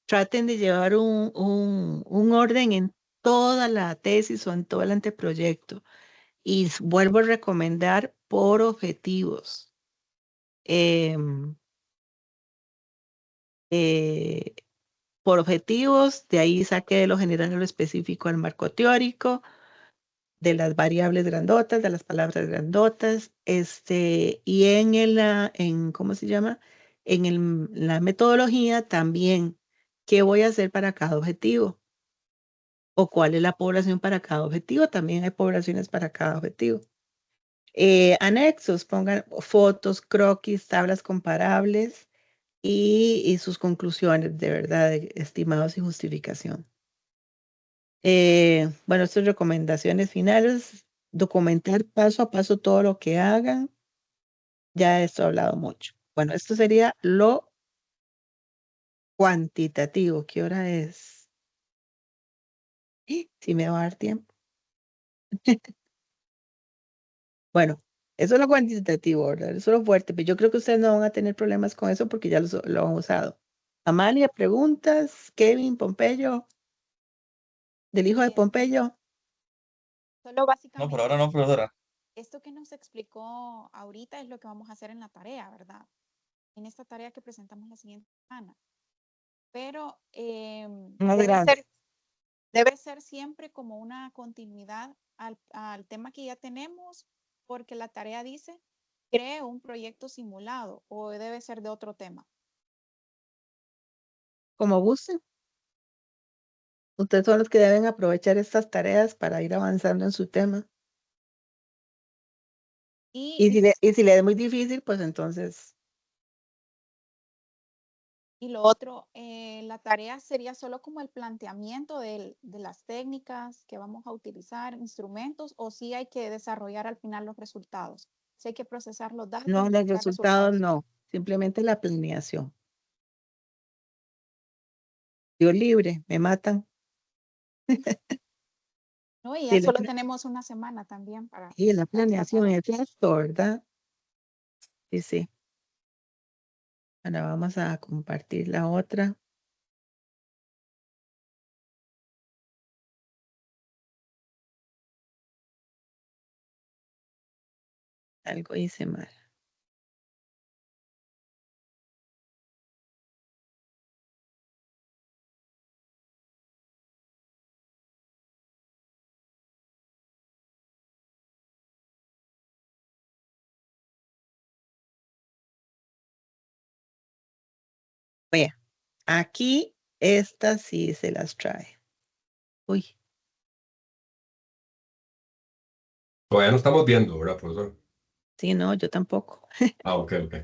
Traten de llevar un orden en toda la tesis o en todo el anteproyecto. Y vuelvo a recomendar por objetivos. Em, eh, por objetivos, de ahí saque de lo general a lo específico al marco teórico, de las variables grandotas, de las palabras grandotas, y ¿cómo se llama? La metodología también, ¿qué voy a hacer para cada objetivo? ¿O cuál es la población para cada objetivo? También hay poblaciones para cada objetivo. Anexos, pongan fotos, croquis, tablas comparables y sus conclusiones, de verdad, estimados y justificación. Bueno, estas recomendaciones finales, documentar paso a paso todo lo que hagan. Ya esto he hablado mucho. Bueno, esto sería lo cuantitativo. ¿Qué hora es? Si me va a dar tiempo. Bueno, eso es lo cuantitativo, ¿verdad? Eso es lo fuerte, pero yo creo que ustedes no van a tener problemas con eso porque ya lo han usado. Amalia, preguntas. Kevin, Pompeyo, del hijo de Este, Pompeyo. Solo No, por básicamente ahora no, profesora. esto que nos explicó ahorita es lo que vamos a hacer en la tarea, ¿verdad? En esta tarea que presentamos la siguiente semana. Pero Más grande. debe ser siempre como una continuidad al tema que ya tenemos, porque la tarea dice, cree un proyecto simulado o debe ser de otro tema. Como gusten. Ustedes son los que deben aprovechar estas tareas para ir avanzando en su tema. Y Y si le es muy difícil, pues entonces lo otro, la tarea sería solo como el planteamiento de las técnicas que vamos a utilizar, instrumentos, o si hay que desarrollar al final los resultados. Si hay que procesar los datos. no, y los sacar resultados no, simplemente la planeación. Dios libre, me matan. No, y ya Sí, solo tenemos una semana también para. y la planeación es esto, ¿verdad? Sí, sí. Ahora vamos a compartir la otra. Algo hice mal. Vea, aquí estas sí se las trae. Uy, Todavía no estamos viendo, ¿verdad, profesor? sí, no, yo tampoco. Ok, ok.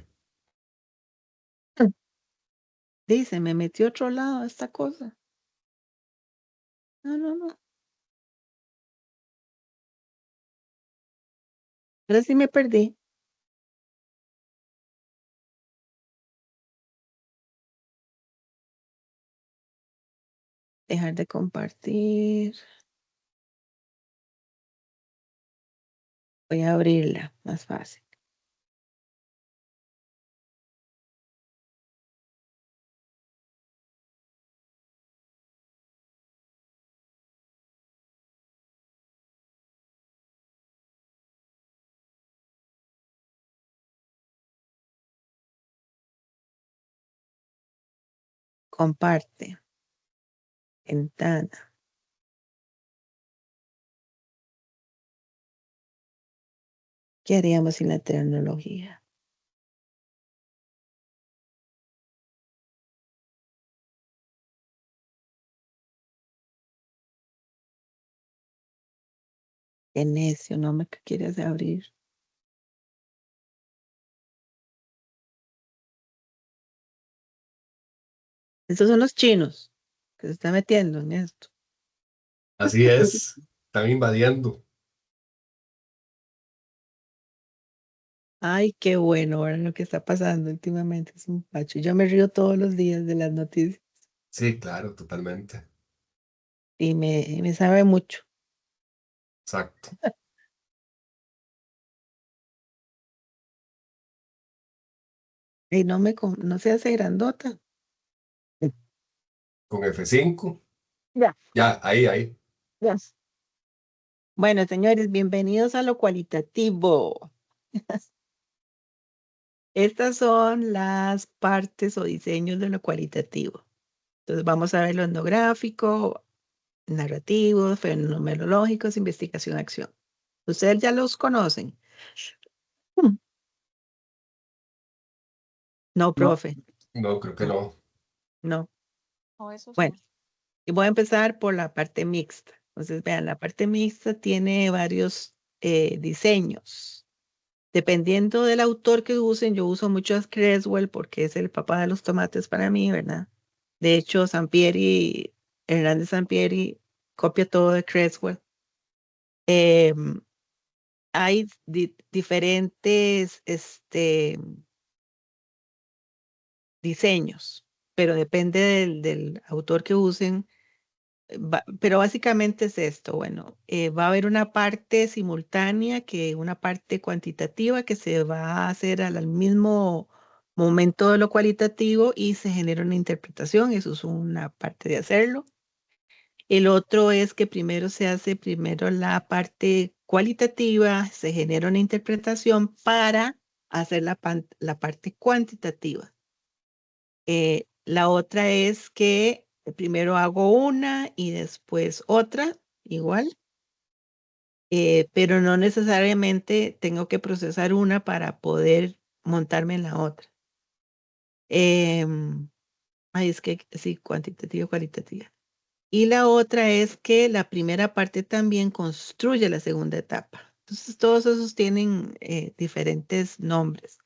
Dice, me metió otro lado esta cosa. No, no, no. Ahora sí me perdí. Dejar de compartir. Voy a abrirla, más fácil. Comparte. Ventana. ¿Qué haríamos sin la tecnología? Qué necio, no me quieres abrir. Estos son los chinos que se están metiendo en esto. Así es, están invadiendo. Ay, qué bueno, ahora lo que está pasando últimamente es un pacho. Yo me río todos los días de las noticias. Sí, claro, totalmente. y me sabe mucho. Exacto. Y no se hace grandota. Con F5. Ya. Ya, ahí. Ya. Bueno, señores, bienvenidos a lo cualitativo. Estas son las partes o diseños de lo cualitativo. Entonces vamos a ver lo etnográfico, narrativos, fenomenológicos, investigación, acción. Ustedes ya los conocen. Mm. No, No, profe, no, creo que no, no. no. O esos Bueno, no. y voy a empezar por la parte mixta. Entonces, vean, la parte mixta tiene varios diseños. Dependiendo del autor que usen, yo uso mucho a Creswell porque es el papá de los tomates para mí, ¿verdad? De hecho, Hernández Sampieri copia todo de Creswell. Em, hay diferentes diseños, pero depende del autor que usen. Pero básicamente es esto, bueno, va a haber una parte simultánea una parte cuantitativa que se va a hacer al mismo momento de lo cualitativo y se genera una interpretación, eso es una parte de hacerlo. El otro es que primero se hace primero la parte cualitativa, se genera una interpretación para hacer la parte cuantitativa. La otra es que primero hago una y después otra, igual, pero no necesariamente tengo que procesar una para poder montarme en la otra. Em, es que sí, cuantitativa, cualitativa. Y la otra es que la primera parte también construye la segunda etapa. Entonces, todos esos tienen diferentes nombres.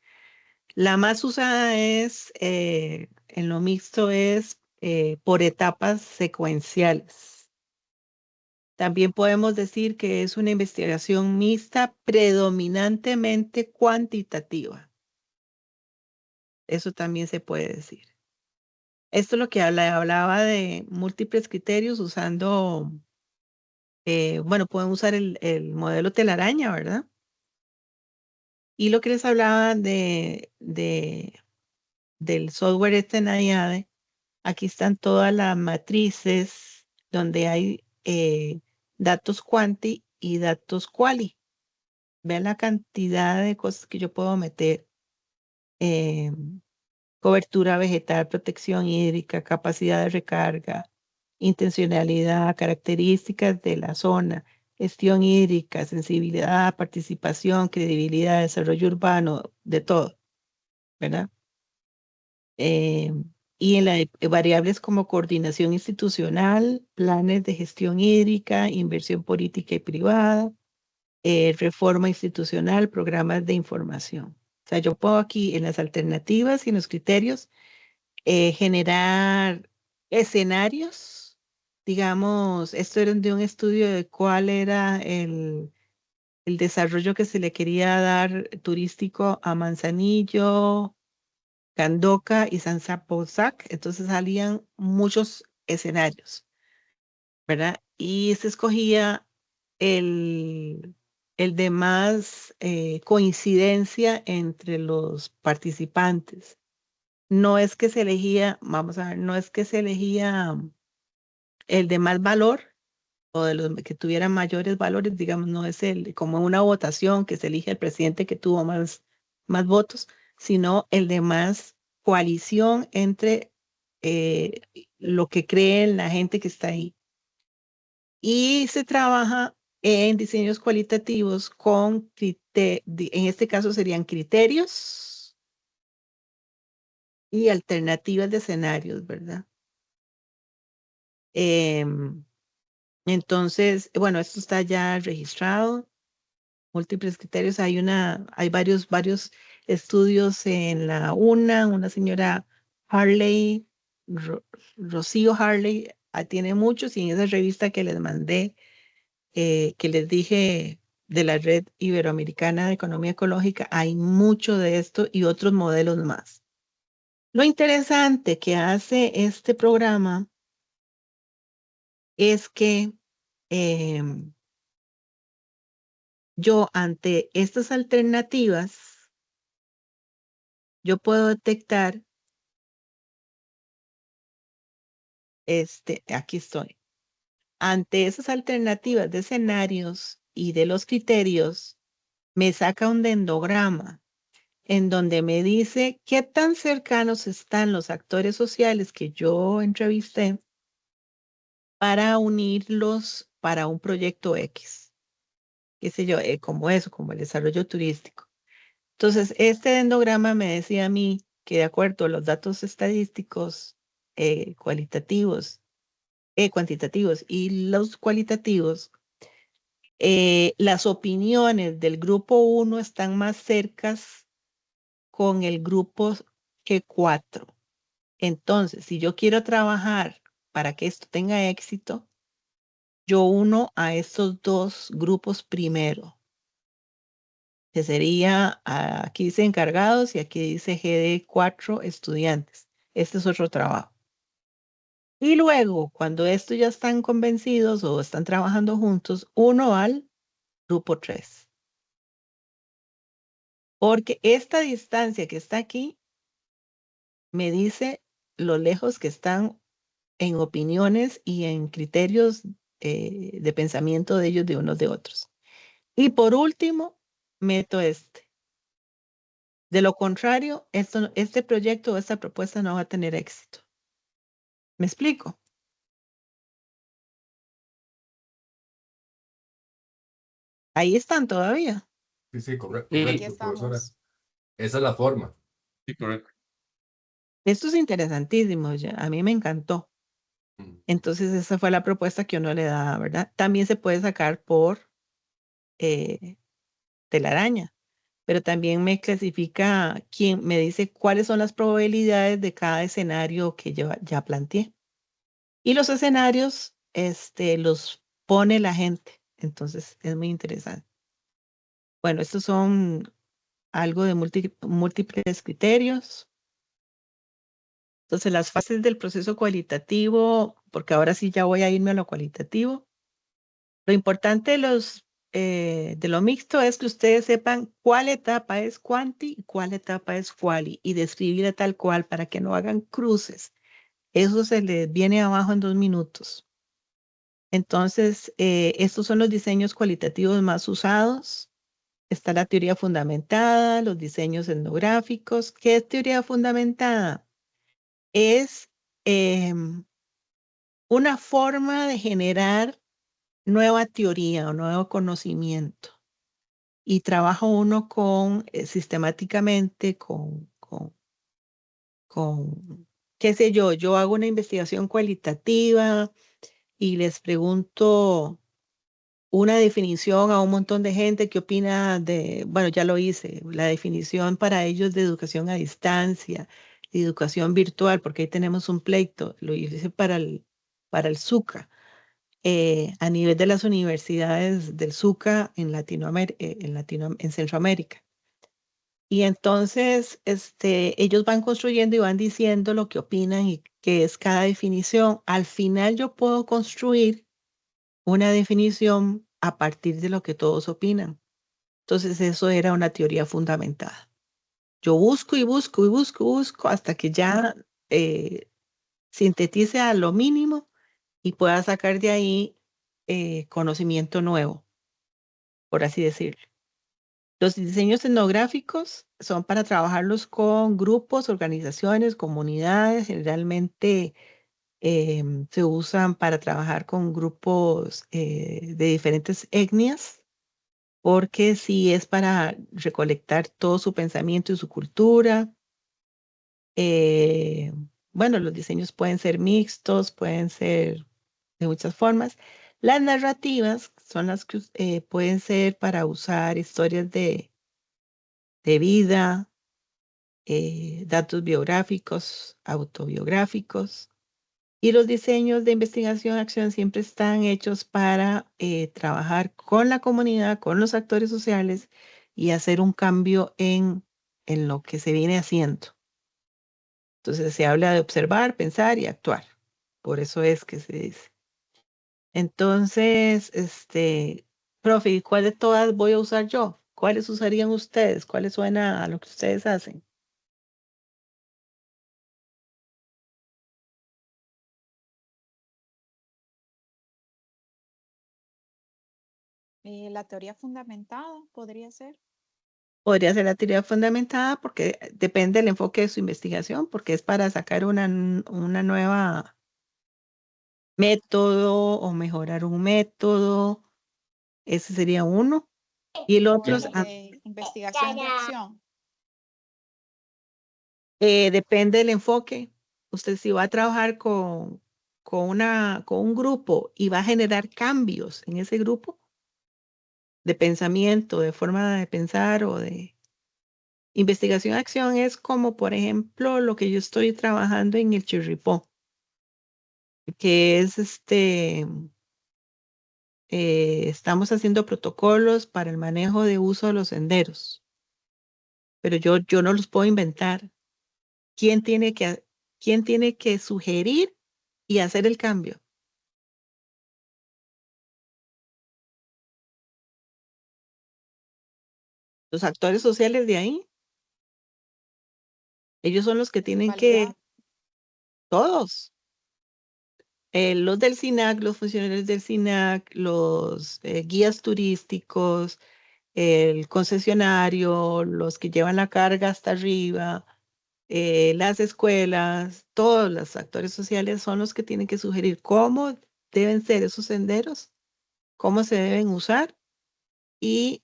La más usada en lo mixto es por etapas secuenciales. También podemos decir que es una investigación mixta predominantemente cuantitativa. Eso también se puede decir. Esto es lo que hablaba de múltiples criterios usando, bueno, pueden usar el modelo telaraña, ¿verdad? Y lo que les hablaba del software NIADE. Aquí están todas las matrices donde hay datos quanti y datos quali. Vean la cantidad de cosas que yo puedo meter. eh, Cobertura vegetal, protección hídrica, capacidad de recarga, intencionalidad, características de la zona, gestión hídrica, sensibilidad, participación, credibilidad, desarrollo urbano, de todo, ¿verdad? eh, y en las variables como coordinación institucional, planes de gestión hídrica, inversión política y privada, reforma institucional, programas de información. O sea, yo puedo aquí en las alternativas y en los criterios generar escenarios. Digamos, esto era de un estudio de cuál era el desarrollo que se le quería dar turístico a Manzanillo, Candoca y San Zapozac, entonces salían muchos escenarios, ¿verdad? Y se escogía el, el de más coincidencia entre los participantes. No es que se elegía, vamos a ver, no es que se elegía el de más valor o de los que tuvieran mayores valores, digamos, no es como una votación que se elige el presidente que tuvo más votos, sino el de más coalición entre eh, lo que creen la gente que está ahí. Y se trabaja en diseños cualitativos en este caso serían criterios y alternativas de escenarios, ¿verdad? Em, entonces, bueno, esto está ya registrado. Múltiples criterios. Hay varios estudios en la una señora Harley, Rocío Harley, tiene muchos y en esa revista que les mandé, que les dije de la Red Iberoamericana de Economía Ecológica, hay mucho de esto y otros modelos más. Lo interesante que hace este programa es que yo ante estas alternativas, yo puedo detectar, aquí estoy, ante esas alternativas de escenarios y de los criterios, me saca un dendrograma en donde me dice qué tan cercanos están los actores sociales que yo entrevisté para unirlos para un proyecto X, qué sé yo, como eso, como el desarrollo turístico. Entonces, este dendrograma me decía a mí que de acuerdo a los datos estadísticos cuantitativos y los cualitativos, las opiniones del grupo 1 están más cercas con el grupo G4. Entonces, si yo quiero trabajar para que esto tenga éxito, yo uno a estos dos grupos primero, que sería, aquí dice encargados y aquí dice GD4 estudiantes. Este es otro trabajo. Y luego, cuando estos ya están convencidos o están trabajando juntos, uno al grupo 3. Porque esta distancia que está aquí me dice lo lejos que están en opiniones y en criterios de pensamiento de ellos de unos de otros. Y por último, meto este. De lo contrario, este proyecto o esta propuesta no va a tener éxito. ¿Me explico? Ahí están todavía. Sí, correcto, Sí, Aquí profesora. estamos. Esa es la forma. sí, correcto. Esto es interesantísimo, ya. A mí me encantó. Mm. Entonces, esa fue la propuesta que uno le da, ¿verdad? También se puede sacar por telaraña, pero también me clasifica quién me dice cuáles son las probabilidades de cada escenario que yo ya planteé. Y los escenarios, los pone la gente. Entonces, es muy interesante. Bueno, estos son algo de múltiples criterios. Entonces, las fases del proceso cualitativo, porque ahora sí ya voy a irme a lo cualitativo. Lo importante de lo mixto es que ustedes sepan cuál etapa es cuanti y cuál etapa es quali y describirla tal cual para que no hagan cruces. Eso se les viene abajo en 2 minutos. Entonces, estos son los diseños cualitativos más usados. Está la teoría fundamentada, los diseños etnográficos. ¿Qué es teoría fundamentada? Es una forma de generar nueva teoría o nuevo conocimiento. Y trabaja uno sistemáticamente qué sé yo hago una investigación cualitativa y les pregunto una definición a un montón de gente que opina bueno, ya lo hice, la definición para ellos de educación a distancia, de educación virtual, porque ahí tenemos un pleito, lo hice para el SUCA, a nivel de las universidades del SUCA en en Centroamérica. Y entonces, ellos van construyendo y van diciendo lo que opinan y qué es cada definición. Al final yo puedo construir una definición a partir de lo que todos opinan. Entonces, eso era una teoría fundamentada. Yo busco y busco y busco, busco hasta que ya sintetice a lo mínimo y pueda sacar de ahí conocimiento nuevo, por así decirlo. Los diseños etnográficos son para trabajarlos con grupos, organizaciones, comunidades. Generalmente se usan para trabajar con grupos de diferentes etnias, porque sí es para recolectar todo su pensamiento y su cultura. Eh, bueno, los diseños pueden ser mixtos, pueden ser de muchas formas. Las narrativas son las que pueden ser para usar historias de vida, datos biográficos, autobiográficos. Y los diseños de investigación acción siempre están hechos para trabajar con la comunidad, con los actores sociales y hacer un cambio en lo que se viene haciendo. Entonces se habla de observar, pensar y actuar. Por eso es que se dice. Entonces, profe, ¿cuál de todas voy a usar yo? ¿Cuáles usarían ustedes? ¿Cuáles suena a lo que ustedes hacen? La teoría fundamentada podría ser. Podría ser la teoría fundamentada porque depende del enfoque de su investigación, porque es para sacar una nueva método o mejorar un método. Ese sería uno. Y el O otro el de investigación de acción. depende del enfoque. Usted si va a trabajar con un grupo y va a generar cambios en ese grupo de pensamiento, de forma de pensar o de investigación acción, es como, por ejemplo, lo que yo estoy trabajando en el Chirripó, que es estamos haciendo protocolos para el manejo de uso de los senderos, pero yo no los puedo inventar. ¿Quién tiene quién tiene que sugerir y hacer el cambio? Los actores sociales de ahí, ellos son los que tienen que, Validar. todos, los del SINAC, los funcionarios del SINAC, los guías turísticos, el concesionario, los que llevan la carga hasta arriba, las escuelas, todos los actores sociales son los que tienen que sugerir cómo deben ser esos senderos, cómo se deben usar y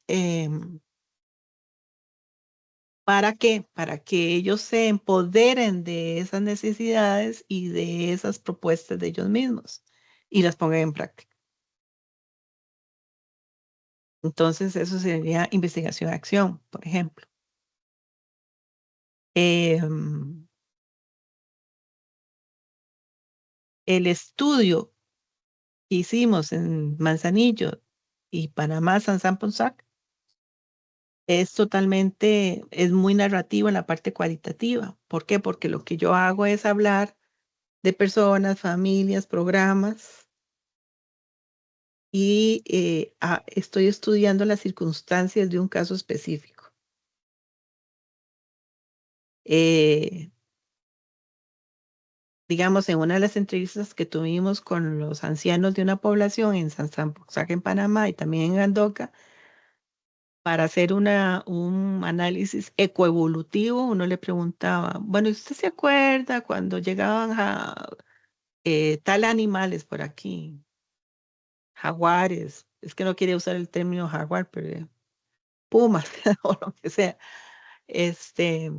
¿para qué? Para que ellos se empoderen de esas necesidades y de esas propuestas de ellos mismos y las pongan en práctica. Entonces, eso sería investigación-acción, por ejemplo. El estudio que hicimos en Manzanillo y Panamá, San Ponsac, es totalmente, es muy narrativo en la parte cualitativa. ¿Por qué? Porque lo que yo hago es hablar de personas, familias, programas y estoy estudiando las circunstancias de un caso específico. Digamos, en una de las entrevistas que tuvimos con los ancianos de una población en San Ponsac, en Panamá y también en Andoca, para hacer un análisis ecoevolutivo, uno le preguntaba, bueno, ¿usted se acuerda cuando llegaban a tal animales por aquí? Jaguares, es que no quería usar el término jaguar, pero pumas o lo que sea. Este,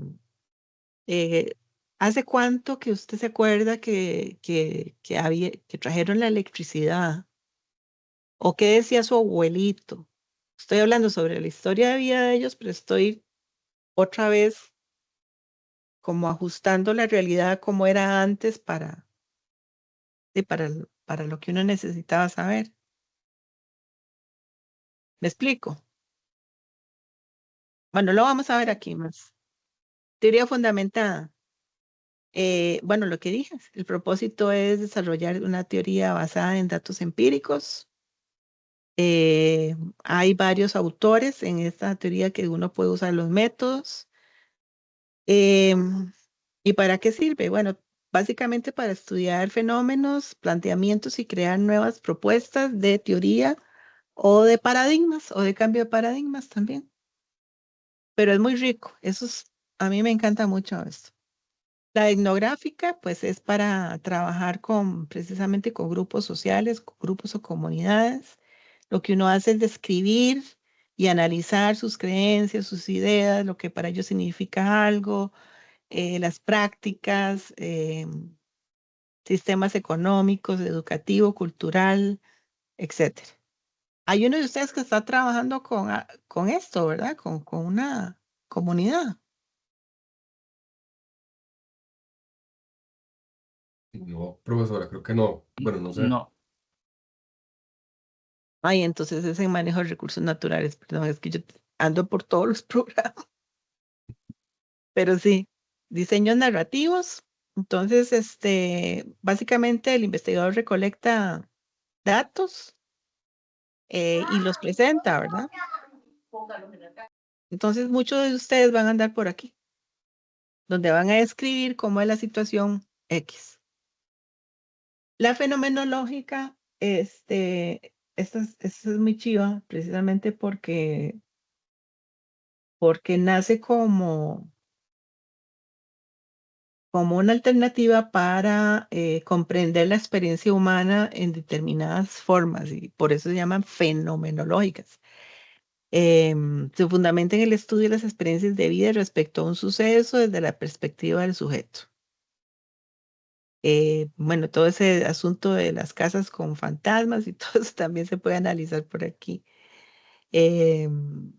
eh, ¿Hace cuánto que usted se acuerda que trajeron la electricidad? ¿O qué decía su abuelito? Estoy hablando sobre la historia de vida de ellos, pero estoy otra vez como ajustando la realidad como era antes para lo que uno necesitaba saber. ¿Me explico? Bueno, lo vamos a ver aquí más. Teoría fundamentada. Bueno, lo que dije, el propósito es desarrollar una teoría basada en datos empíricos. Hay varios autores en esta teoría que uno puede usar los métodos. ¿Y para qué sirve? Bueno, básicamente para estudiar fenómenos, planteamientos y crear nuevas propuestas de teoría o de paradigmas o de cambio de paradigmas también. Pero es muy rico. A mí me encanta mucho esto. La etnográfica, pues es para trabajar precisamente con grupos sociales, con grupos o comunidades. Lo que uno hace es describir y analizar sus creencias, sus ideas, lo que para ellos significa algo, las prácticas, sistemas económicos, educativo, cultural, etcétera. Hay uno de ustedes que está trabajando con esto, ¿verdad? Con una comunidad. No, profesora, creo que no. Bueno, no sé. No, Ay, entonces es en manejo de recursos naturales, perdón, es que yo ando por todos los programas, pero sí, diseños narrativos. Entonces, básicamente el investigador recolecta datos y los presenta, ¿verdad? Entonces muchos de ustedes van a andar por aquí, donde van a describir cómo es la situación X. La fenomenológica, esta es muy chiva, precisamente porque nace como una alternativa para comprender la experiencia humana en determinadas formas, y por eso se llaman fenomenológicas. Se fundamenta en el estudio de las experiencias de vida respecto a un suceso desde la perspectiva del sujeto. Bueno, todo ese asunto de las casas con fantasmas y todo eso también se puede analizar por aquí. Em,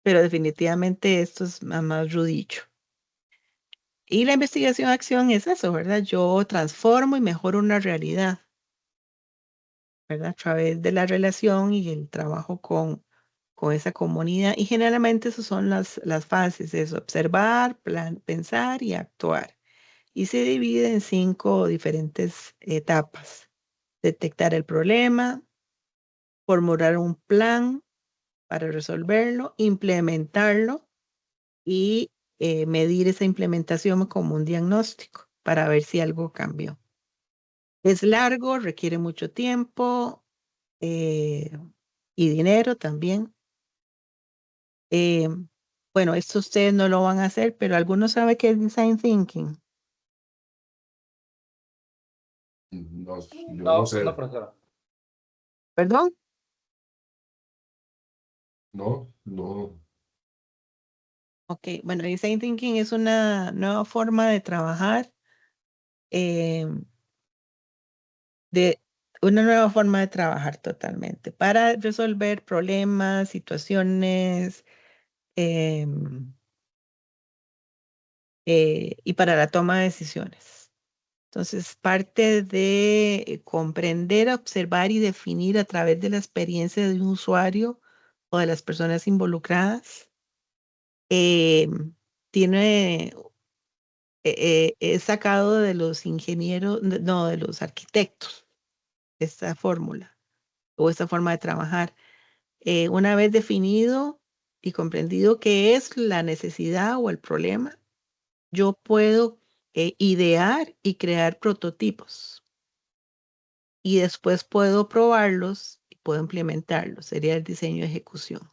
pero definitivamente esto es más rudicho. Y la investigación-acción es eso, ¿verdad? Yo transformo y mejoro una realidad, ¿verdad? A través de la relación y el trabajo con esa comunidad. Y generalmente esas son las fases, es observar, pensar y actuar. Y se divide en 5 diferentes etapas. Detectar el problema, formular un plan para resolverlo, implementarlo y medir esa implementación como un diagnóstico para ver si algo cambió. Es largo, requiere mucho tiempo y dinero también. Bueno, esto ustedes no lo van a hacer, pero ¿alguno sabe qué es design thinking? No, yo No, no sé. no, profesora. ¿Perdón? No, no. Ok, bueno, design thinking es una nueva forma de trabajar, totalmente para resolver problemas, situaciones y para la toma de decisiones. Entonces, parte de comprender, observar y definir a través de la experiencia de un usuario o de las personas involucradas, tiene es sacado de los ingenieros, no, de los arquitectos, esta fórmula o esta forma de trabajar. Una vez definido y comprendido qué es la necesidad o el problema, yo puedo idear y crear prototipos y después puedo probarlos y puedo implementarlos. Sería el diseño de ejecución.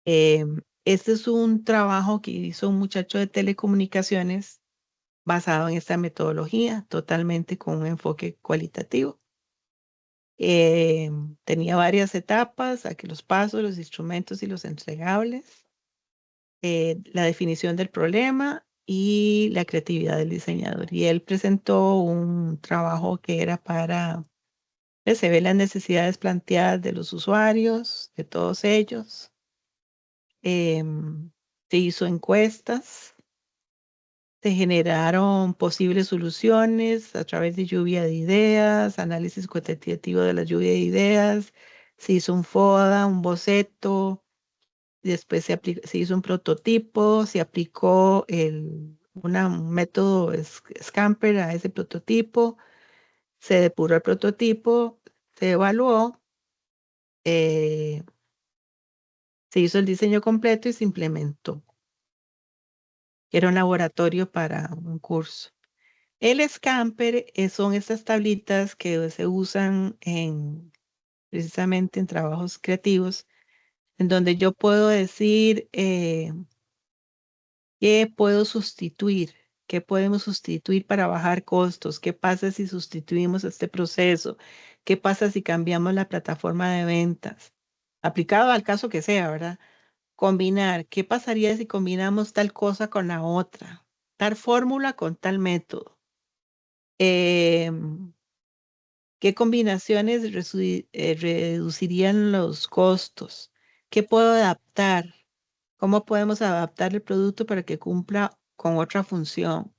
Este es un trabajo que hizo un muchacho de telecomunicaciones basado en esta metodología, totalmente con un enfoque cualitativo. Tenía varias etapas, aquí los pasos, los instrumentos y los entregables, la definición del problema y la creatividad del diseñador. Y él presentó un trabajo que era para se ve las necesidades planteadas de los usuarios, de todos ellos. Se hizo encuestas. Se generaron posibles soluciones a través de lluvia de ideas, análisis cuantitativo de la lluvia de ideas. Se hizo un FODA, un boceto. Después se hizo un prototipo. Se aplicó un método Scamper a ese prototipo. Se depuró el prototipo. Se evaluó. Se hizo el diseño completo y se implementó. Era un laboratorio para un curso. El Scamper son estas tablitas que se usan precisamente en trabajos creativos, en donde yo puedo decir qué puedo sustituir, qué podemos sustituir para bajar costos, qué pasa si sustituimos este proceso, qué pasa si cambiamos la plataforma de ventas, aplicado al caso que sea, ¿verdad? Combinar, ¿qué pasaría si combinamos tal cosa con la otra? Tal fórmula con tal método. ¿Qué combinaciones reducirían los costos? ¿Qué puedo adaptar? ¿Cómo podemos adaptar el producto para que cumpla con otra función?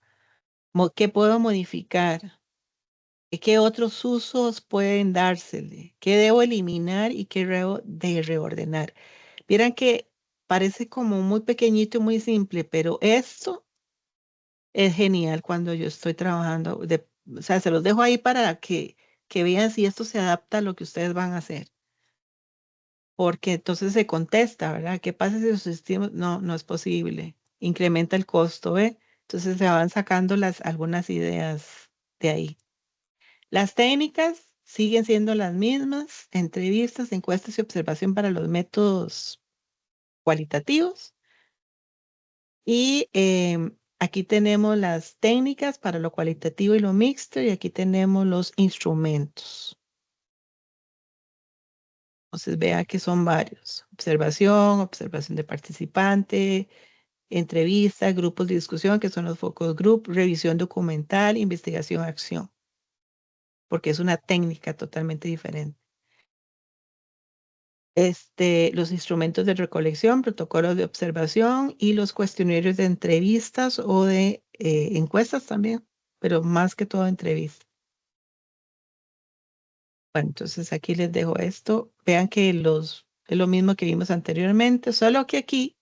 ¿Qué puedo modificar? ¿Qué otros usos pueden dársele? ¿Qué debo eliminar y qué debo de reordenar? Vieran que parece como muy pequeñito y muy simple, pero esto es genial cuando yo estoy trabajando. O sea, se los dejo ahí para que que vean si esto se adapta a lo que ustedes van a hacer. Porque entonces se contesta, ¿verdad? ¿Qué pasa si los sistemas? No, no es posible. Incrementa el costo, ¿ve? Entonces se van sacando algunas ideas de ahí. Las técnicas siguen siendo las mismas: entrevistas, encuestas y observación para los métodos cualitativos. Y aquí tenemos las técnicas para lo cualitativo y lo mixto, y aquí tenemos los instrumentos. Entonces vea que son varios: observación, observación de participante, entrevista, grupos de discusión, que son los focus group, revisión documental, investigación, acción, porque es una técnica totalmente diferente. Los instrumentos de recolección, protocolos de observación y los cuestionarios de entrevistas o de encuestas también, pero más que todo entrevistas. Bueno, entonces aquí les dejo esto. Vean que es lo mismo que vimos anteriormente, solo que aquí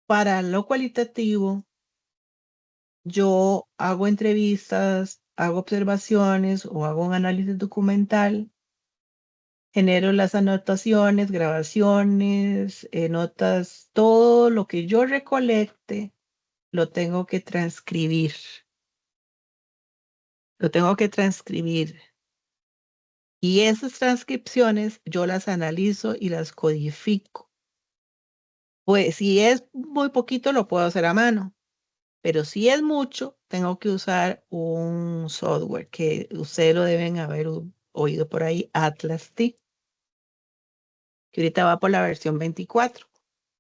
para lo cualitativo yo hago entrevistas, hago observaciones o hago un análisis documental, genero las anotaciones, grabaciones, notas, todo lo que yo recolecte lo tengo que transcribir. Lo tengo que transcribir. Y esas transcripciones yo las analizo y las codifico. Pues si es muy poquito, lo puedo hacer a mano. Pero si es mucho, tengo que usar un software que ustedes lo deben haber oído por ahí, Atlas T, que ahorita va por la versión 24.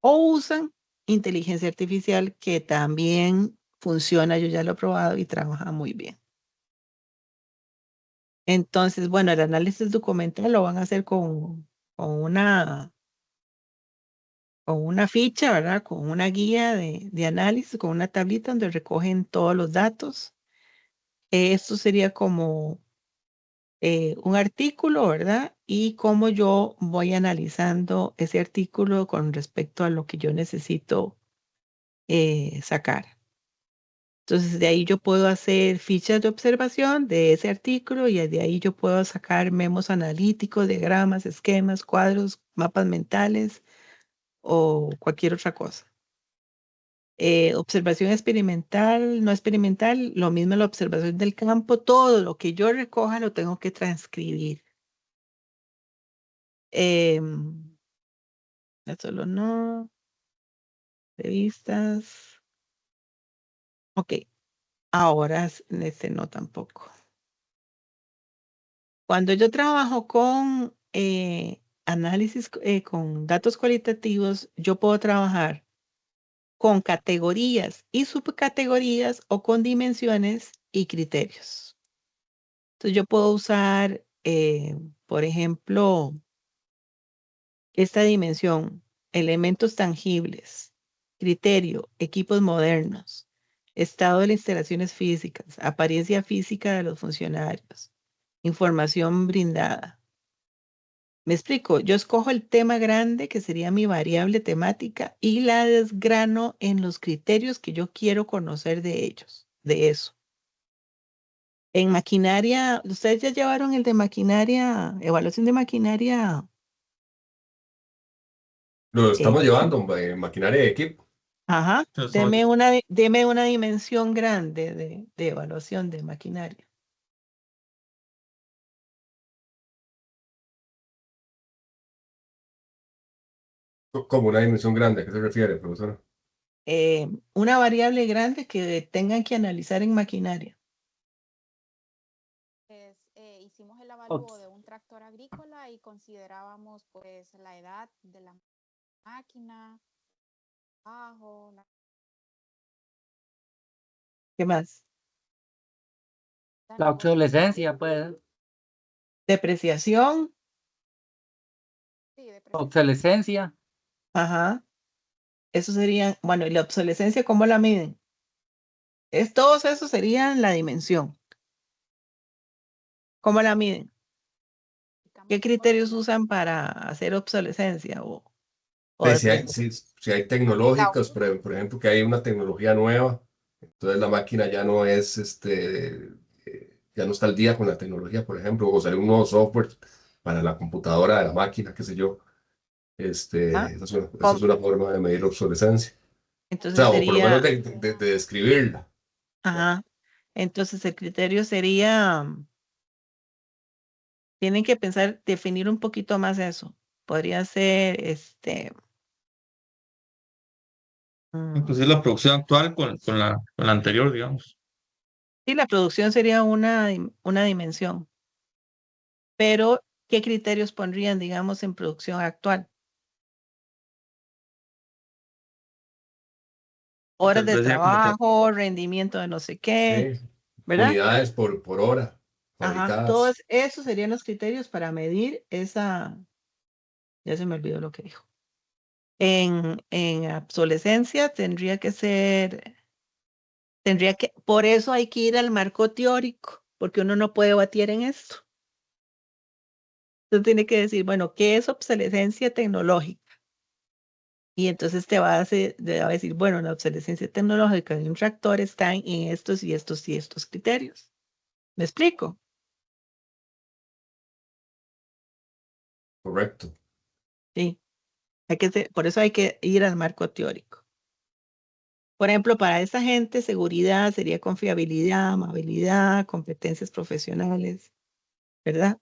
O usan inteligencia artificial, que también funciona, yo ya lo he probado y trabaja muy bien. Entonces, bueno, el análisis documental lo van a hacer con una ficha, ¿verdad? Con una guía de análisis, con una tablita donde recogen todos los datos. Esto sería como un artículo, ¿verdad? Y cómo yo voy analizando ese artículo con respecto a lo que yo necesito sacar. Entonces, de ahí yo puedo hacer fichas de observación de ese artículo, y de ahí yo puedo sacar memos analíticos, diagramas, esquemas, cuadros, mapas mentales o cualquier otra cosa. Observación experimental, no experimental, lo mismo la observación del campo, todo lo que yo recoja lo tengo que transcribir. Solo no, revistas. Ok, ahora no tampoco. Cuando yo trabajo con análisis, con datos cualitativos, yo puedo trabajar con categorías y subcategorías o con dimensiones y criterios. Entonces yo puedo usar, por ejemplo, esta dimensión: elementos tangibles, criterio, equipos modernos, estado de las instalaciones físicas, apariencia física de los funcionarios, información brindada. Me explico, yo escojo el tema grande, que sería mi variable temática, y la desgrano en los criterios que yo quiero conocer de ellos, de eso. En maquinaria, ustedes ya llevaron el de maquinaria, evaluación de maquinaria. Lo estamos llevando, maquinaria de equipo. Ajá, deme una dimensión grande de evaluación de maquinaria. Como una dimensión grande, ¿a qué se refiere, profesora? Una variable grande que tengan que analizar en maquinaria. Hicimos el avalúo de un tractor agrícola y considerábamos pues la edad de la máquina, ¿Qué más? La obsolescencia, pues. Depreciación. Sí, Obsolescencia. Ajá. Eso serían, bueno, y la obsolescencia, ¿cómo la miden? Todos esos serían la dimensión. ¿Cómo la miden? ¿Qué criterios usan para hacer obsolescencia o Pues si depreciación? hay tecnológicos, por ejemplo, que hay una tecnología nueva Entonces la máquina ya no es, ya no está al día con la tecnología, por ejemplo, o sale un nuevo software para la computadora de la máquina, qué sé yo. ¿Ah? Esa es una forma de medir la obsolescencia. O Entonces sea, o por lo menos sería, de describirla. ajá, entonces el criterio sería, tienen que pensar, definir un poquito más eso. Podría ser, Inclusive mm, la producción actual con la anterior, digamos. sí, la producción sería una dimensión, pero ¿qué criterios pondrían, digamos, en producción actual? Horas Tal de vez sea como trabajo, rendimiento de no sé qué, Sí. ¿verdad? Unidades por hora Ajá, fabricadas. todos esos serían los criterios para medir esa, ya se me olvidó lo que dijo. En obsolescencia por eso hay que ir al marco teórico, porque uno no puede batir en esto. Entonces tiene que decir, bueno, ¿qué es obsolescencia tecnológica? Y entonces te va a decir, bueno, la obsolescencia tecnológica de un reactor está en estos y estos y estos criterios. ¿Me explico? Correcto. Sí. Por eso hay que ir al marco teórico. Por ejemplo, para esta gente, seguridad sería confiabilidad, amabilidad, competencias profesionales, ¿verdad?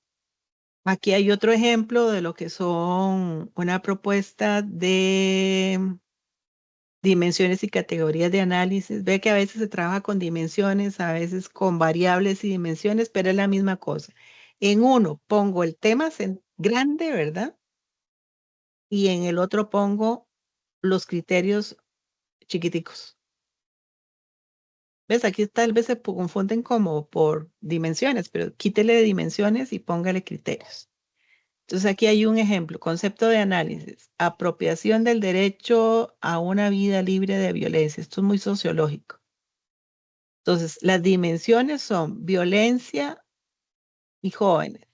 Aquí hay otro ejemplo de lo que son una propuesta de dimensiones y categorías de análisis. Ve que a veces se trabaja con dimensiones, a veces con variables y dimensiones, pero es la misma cosa. En uno pongo el tema grande, ¿verdad? Y en el otro pongo los criterios chiquiticos. ¿Ves? Aquí tal vez se confunden como por dimensiones, pero quítele de dimensiones y póngale criterios. Entonces aquí hay un ejemplo, concepto de análisis, apropiación del derecho a una vida libre de violencia. Esto es muy sociológico. Entonces, las dimensiones son violencia y jóvenes.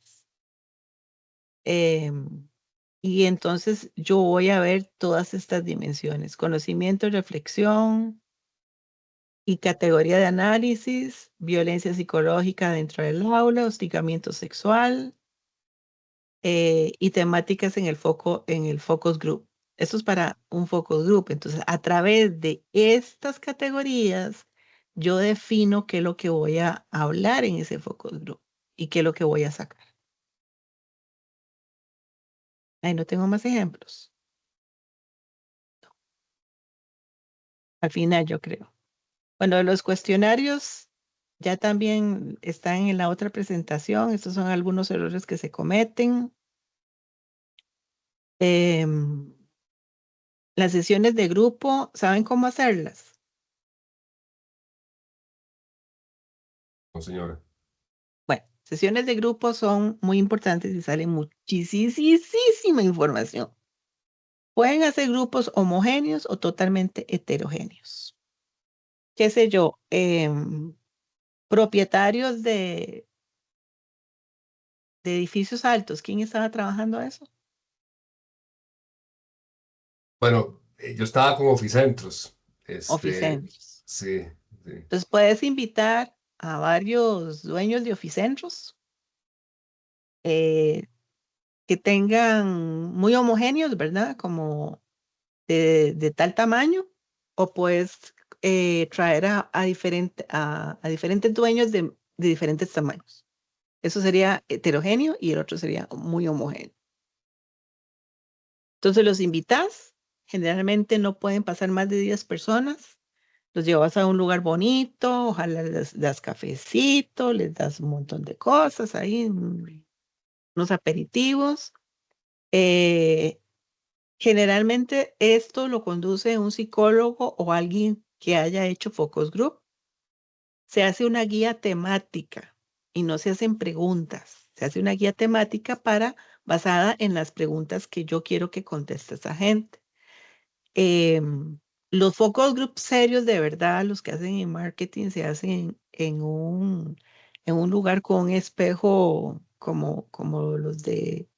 Y entonces yo voy a ver todas estas dimensiones, conocimiento, reflexión y categoría de análisis, violencia psicológica dentro del aula, hostigamiento sexual, y temáticas en el focus group. Esto es para un focus group. Entonces, a través de estas categorías, yo defino qué es lo que voy a hablar en ese focus group y qué es lo que voy a sacar. Ahí no tengo más ejemplos. Al final, yo creo. Bueno, los cuestionarios ya también están en la otra presentación. Estos son algunos errores que se cometen. Em, las sesiones de grupo, ¿saben cómo hacerlas? No, señora. Bueno, sesiones de grupo son muy importantes y sale muchísima información. Pueden hacer grupos homogéneos o totalmente heterogéneos. ¿Qué sé yo? Propietarios de edificios altos. ¿Quién estaba trabajando eso? Bueno, yo estaba con Oficentros. Oficentros. Sí, sí. Entonces puedes invitar a varios dueños de oficentros eh, que tengan muy homogéneos, ¿verdad? Como de tal tamaño, o puedes traer a diferentes dueños de diferentes tamaños. Eso sería heterogéneo y el otro sería muy homogéneo. Entonces los invitas, generalmente no pueden pasar más de 10 personas, los llevas a un lugar bonito, ojalá les das cafecito, les das un montón de cosas ahí, unos aperitivos. Eh, Generalmente esto lo conduce un psicólogo o alguien que haya hecho focus group. Se hace una guía temática y no se hacen preguntas. Se hace una guía temática basada en las preguntas que yo quiero que conteste esa gente. Los focus group serios de verdad, los que hacen en marketing, se hacen en un lugar con un espejo como los de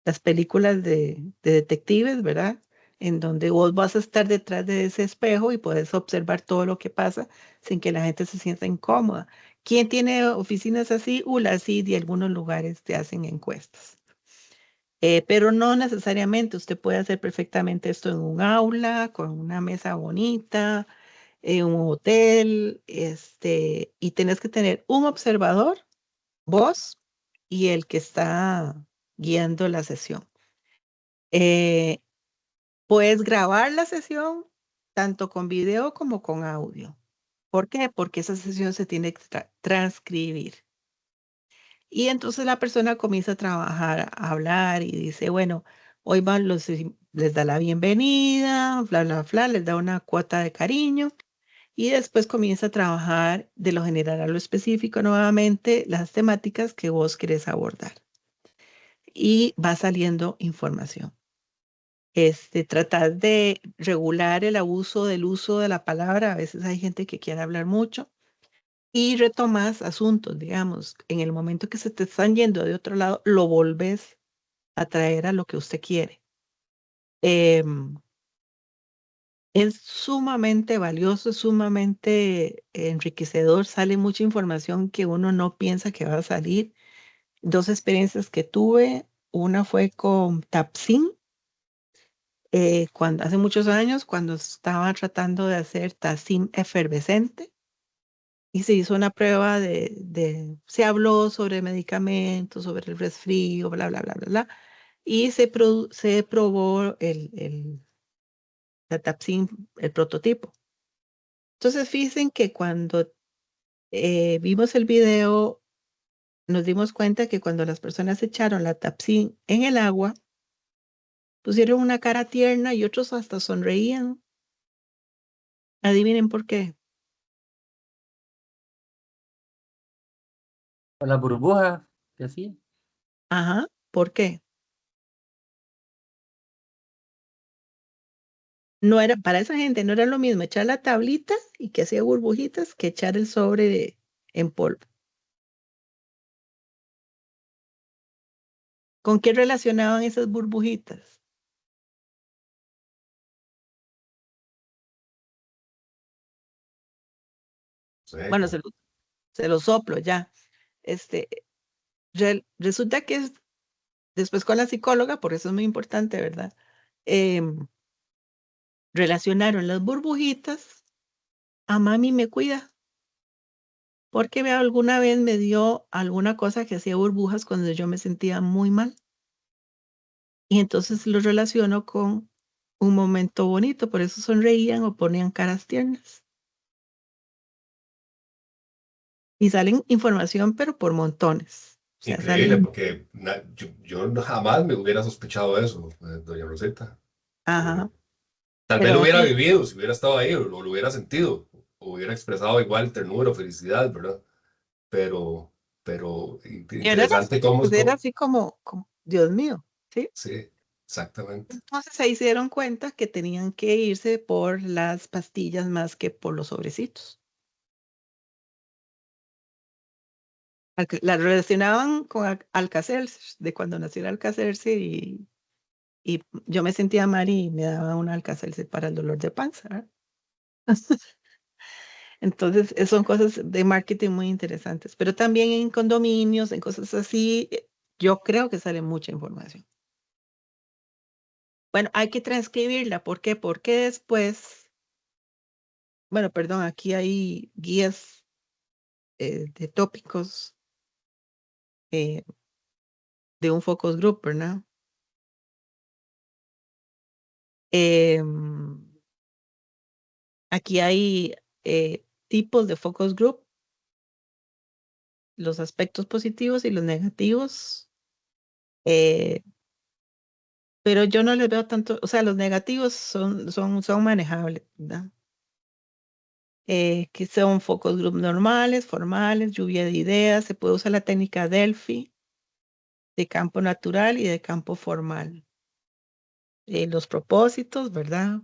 las películas de detectives, ¿verdad? en donde vos vas a estar detrás de ese espejo y puedes observar todo lo que pasa sin que la gente se sienta incómoda. ¿Quién tiene oficinas así? La CID y algunos lugares te hacen encuestas. Pero no necesariamente, usted puede hacer perfectamente esto en un aula, con una mesa bonita, en un hotel, y tenés que tener un observador, vos y el que está guiando la sesión. Eh, Puedes grabar la sesión tanto con video como con audio. ¿Por qué? Porque esa sesión se tiene que transcribir. Y entonces la persona comienza a trabajar, a hablar y dice, bueno, hoy les da la bienvenida, bla, bla, bla, les da una cuota de cariño y después comienza a trabajar de lo general a lo específico nuevamente las temáticas que vos querés abordar. Y va saliendo información. Tratar de regular el abuso del uso de la palabra. A veces hay gente que quiere hablar mucho y retomas asuntos, digamos, en el momento que se te están yendo de otro lado, lo volves a traer a lo que usted quiere. Es sumamente valioso, es sumamente enriquecedor, sale mucha información que uno no piensa que va a salir. Dos experiencias que tuve, una fue con Tapsin, hace muchos años, cuando estaba tratando de hacer Tapsin efervescente, y se hizo una prueba se habló sobre medicamentos, sobre el resfrío, bla, bla, bla, bla, bla, y se probó la Tapsin, el prototipo. Entonces, fíjense que cuando vimos el video, nos dimos cuenta que cuando las personas echaron la Tapsin en el agua, pusieron una cara tierna y otros hasta sonreían. Adivinen por qué. Por la burbuja que hacía. Ajá, ¿por qué? No era, para esa gente no era lo mismo echar la tablita y que hacía burbujitas que echar el sobre en polvo. ¿Con qué relacionaban esas burbujitas? Bueno, Seco. se lo soplo ya. Este, Resulta que después con la psicóloga, por eso es muy importante, ¿verdad? Relacionaron las burbujitas a mami me cuida, porque alguna vez me dio alguna cosa que hacía burbujas cuando yo me sentía muy mal. Y entonces lo relaciono con un momento bonito, por eso sonreían o ponían caras tiernas. Y salen información, pero por montones. O sea, Increíble, salen, porque yo jamás me hubiera sospechado eso, doña Rosita. ajá, Tal vez pero lo hubiera así, vivido, si hubiera estado ahí, o lo hubiera sentido, o hubiera expresado igual ternura o felicidad, ¿verdad? Pero, pero interesante era así como, Dios mío, ¿sí? sí, exactamente. Entonces se dieron cuenta que tenían que irse por las pastillas más que por los sobrecitos. La relacionaban con Alka-Seltzer, de cuando nació el Alka-Seltzer y yo me sentía mal y me daba un Alka-Seltzer para el dolor de panza, ¿verdad? Entonces, son cosas de marketing muy interesantes, pero también en condominios, en cosas así, yo creo que sale mucha información. Bueno, hay que transcribirla. ¿Por qué? Porque después, bueno, perdón, aquí hay guías de tópicos eh, de un focus group, ¿verdad? Em, Aquí hay tipos de focus group, los aspectos positivos y los negativos, eh, pero yo no les veo tanto, o sea, los negativos son manejables, ¿verdad? Que son focus group normales, formales, lluvia de ideas, se puede usar la técnica Delphi de campo natural y de campo formal. Los propósitos, ¿verdad?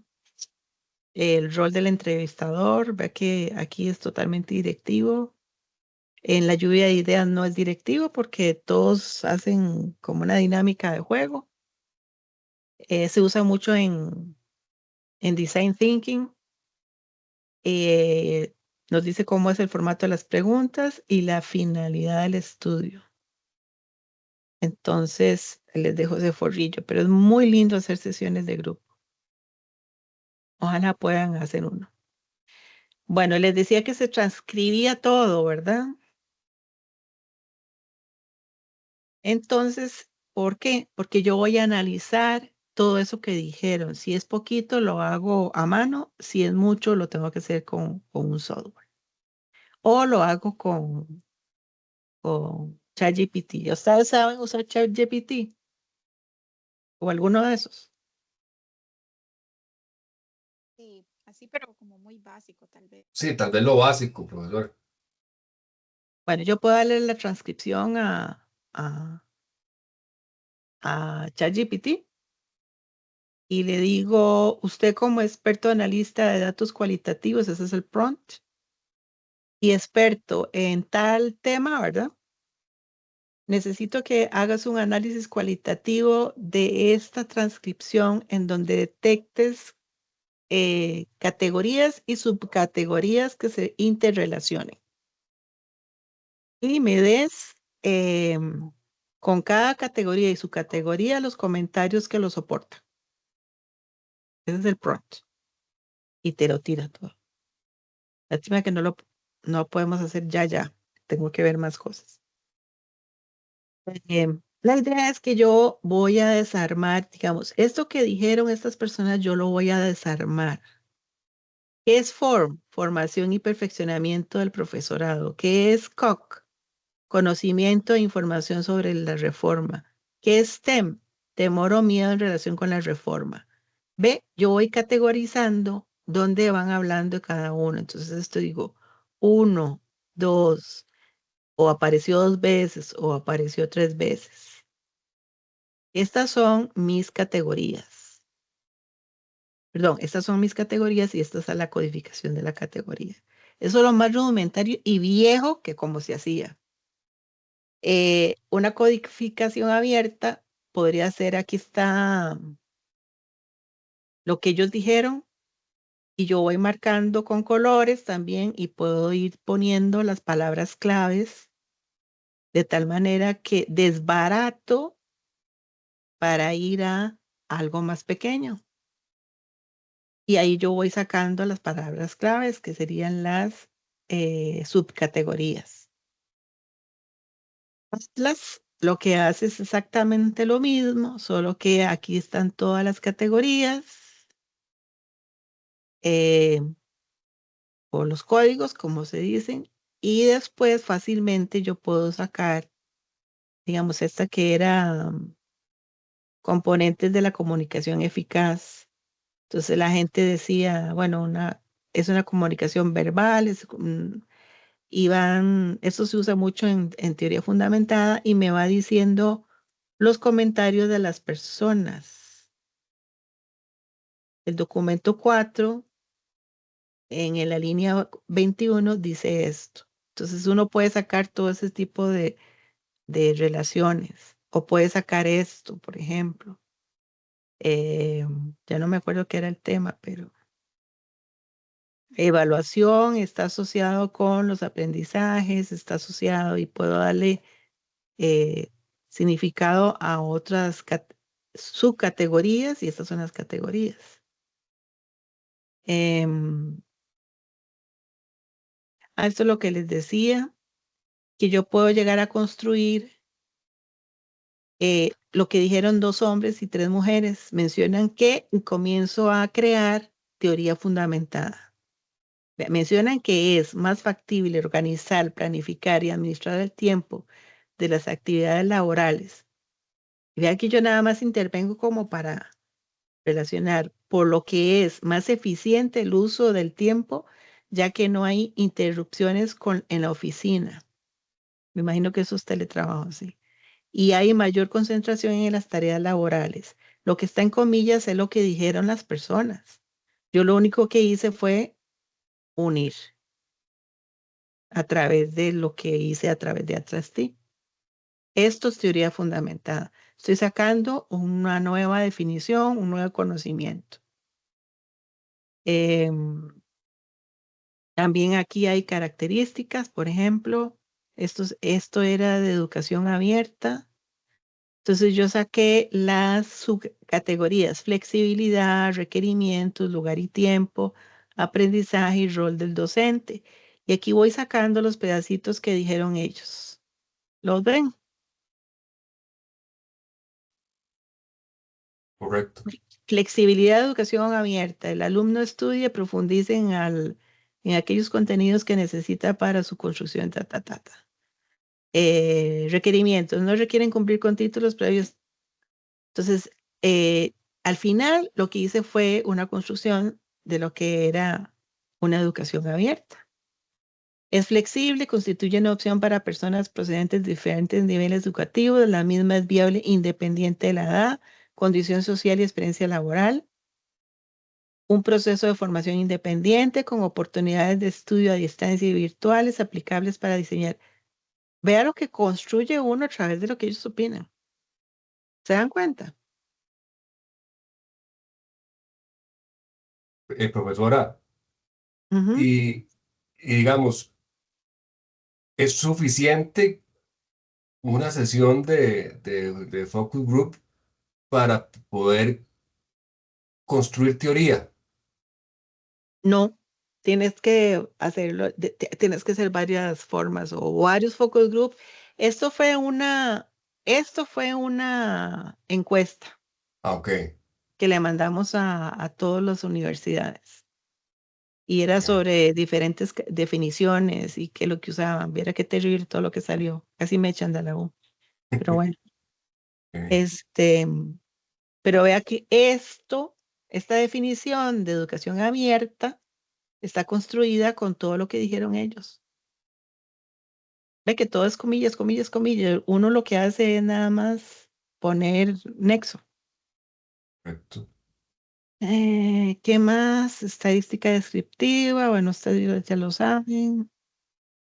El rol del entrevistador, ve que aquí es totalmente directivo. En la lluvia de ideas no es directivo porque todos hacen como una dinámica de juego. Se usa mucho en En Design Thinking nos dice cómo es el formato de las preguntas y la finalidad del estudio. Entonces, les dejo ese forrillo, pero es muy lindo hacer sesiones de grupo. Ojalá puedan hacer uno. Bueno, les decía que se transcribía todo, ¿verdad? Entonces, ¿por qué? Porque yo voy a analizar todo eso que dijeron. Si es poquito, lo hago a mano. Si es mucho, lo tengo que hacer con un software. O lo hago con ChatGPT. ¿Ustedes saben usar ChatGPT? ¿O alguno de esos? Sí, así, pero como muy básico, tal vez. Sí, tal vez lo básico, profesor. Bueno, yo puedo darle la transcripción a ChatGPT y le digo, usted como experto analista de datos cualitativos, ese es el prompt, y experto en tal tema, ¿verdad? Necesito que hagas un análisis cualitativo de esta transcripción en donde detectes categorías y subcategorías que se interrelacionen. Y me des con cada categoría y subcategoría los comentarios que lo soportan. Ese es el prompt. Y te lo tira todo. Lástima que no podemos hacer ya. Tengo que ver más cosas. La idea es que yo voy a desarmar, digamos, esto que dijeron estas personas, yo lo voy a desarmar. ¿Qué es FORM? Formación y perfeccionamiento del profesorado. ¿Qué es COC? Conocimiento e información sobre la reforma. ¿Qué es TEM? Temor o miedo en relación con la reforma. Ve, yo voy categorizando dónde van hablando de cada uno. Entonces esto digo, 1, 2, o apareció 2 veces, o apareció 3 veces. Estas son mis categorías. Perdón, estas son mis categorías y esta es la codificación de la categoría. Eso es lo más rudimentario y viejo que como se hacía. Una codificación abierta podría ser, aquí está lo que ellos dijeron y yo voy marcando con colores también y puedo ir poniendo las palabras claves de tal manera que desbarato para ir a algo más pequeño. Y ahí yo voy sacando las palabras claves que serían las subcategorías. Atlas lo que hace es exactamente lo mismo, solo que aquí están todas las categorías o los códigos, como se dicen, y después fácilmente yo puedo sacar, digamos, esta que era componentes de la comunicación eficaz. Entonces la gente decía, bueno, es una comunicación verbal, eso se usa mucho en teoría fundamentada y me va diciendo los comentarios de las personas. El documento 4, en la línea 21, dice esto. Entonces uno puede sacar todo ese tipo de relaciones o puede sacar esto, por ejemplo. Ya no me acuerdo qué era el tema, pero evaluación está asociado con los aprendizajes, está asociado y puedo darle significado a otras subcategorías y estas son las categorías. Esto es lo que les decía, que yo puedo llegar a construir lo que dijeron 2 hombres y 3 mujeres. Mencionan que comienzo a crear teoría fundamentada. Mencionan que es más factible organizar, planificar y administrar el tiempo de las actividades laborales. Y vean que yo nada más intervengo como para relacionar, por lo que es más eficiente el uso del tiempo, ya que no hay interrupciones en la oficina. Me imagino que eso es teletrabajo, sí. Y hay mayor concentración en las tareas laborales. Lo que está en comillas es lo que dijeron las personas. Yo lo único que hice fue unir a través de lo que hice a través de Atrasti. Esto es teoría fundamentada. Estoy sacando una nueva definición, un nuevo conocimiento. Em, También aquí hay características, por ejemplo, esto era de educación abierta. Entonces yo saqué las subcategorías: flexibilidad, requerimientos, lugar y tiempo, aprendizaje y rol del docente. Y aquí voy sacando los pedacitos que dijeron ellos. ¿Los ven? Correcto. Flexibilidad de educación abierta. El alumno estudia, profundice en aquellos contenidos que necesita para su construcción. Requerimientos. No requieren cumplir con títulos previos. Entonces, al final lo que hice fue una construcción de lo que era una educación abierta. Es flexible, constituye una opción para personas procedentes de diferentes niveles educativos. La misma es viable independiente de la edad, condición social y experiencia laboral. Un proceso de formación independiente con oportunidades de estudio a distancia y virtuales aplicables para diseñar. Vea lo que construye uno a través de lo que ellos opinan. ¿Se dan cuenta? Profesora, Ujú. y digamos, ¿es suficiente una sesión de focus group para poder construir teoría? No, tienes que hacerlo, tienes que hacer varias formas o varios focus group. Esto fue una, esto fue una encuesta Ah, ok. que le mandamos a todas las universidades y era sobre diferentes definiciones y qué es lo que usaban. Viera qué terrible todo lo que salió. Casi me echan de la U. Pero bueno, Ok. este, pero vea que esta definición de educación abierta está construida con todo lo que dijeron ellos. Ve que todo es comillas, comillas, comillas. Uno lo que hace es nada más poner nexo. Correcto. ¿Qué más? Estadística descriptiva. Bueno, ustedes ya lo saben.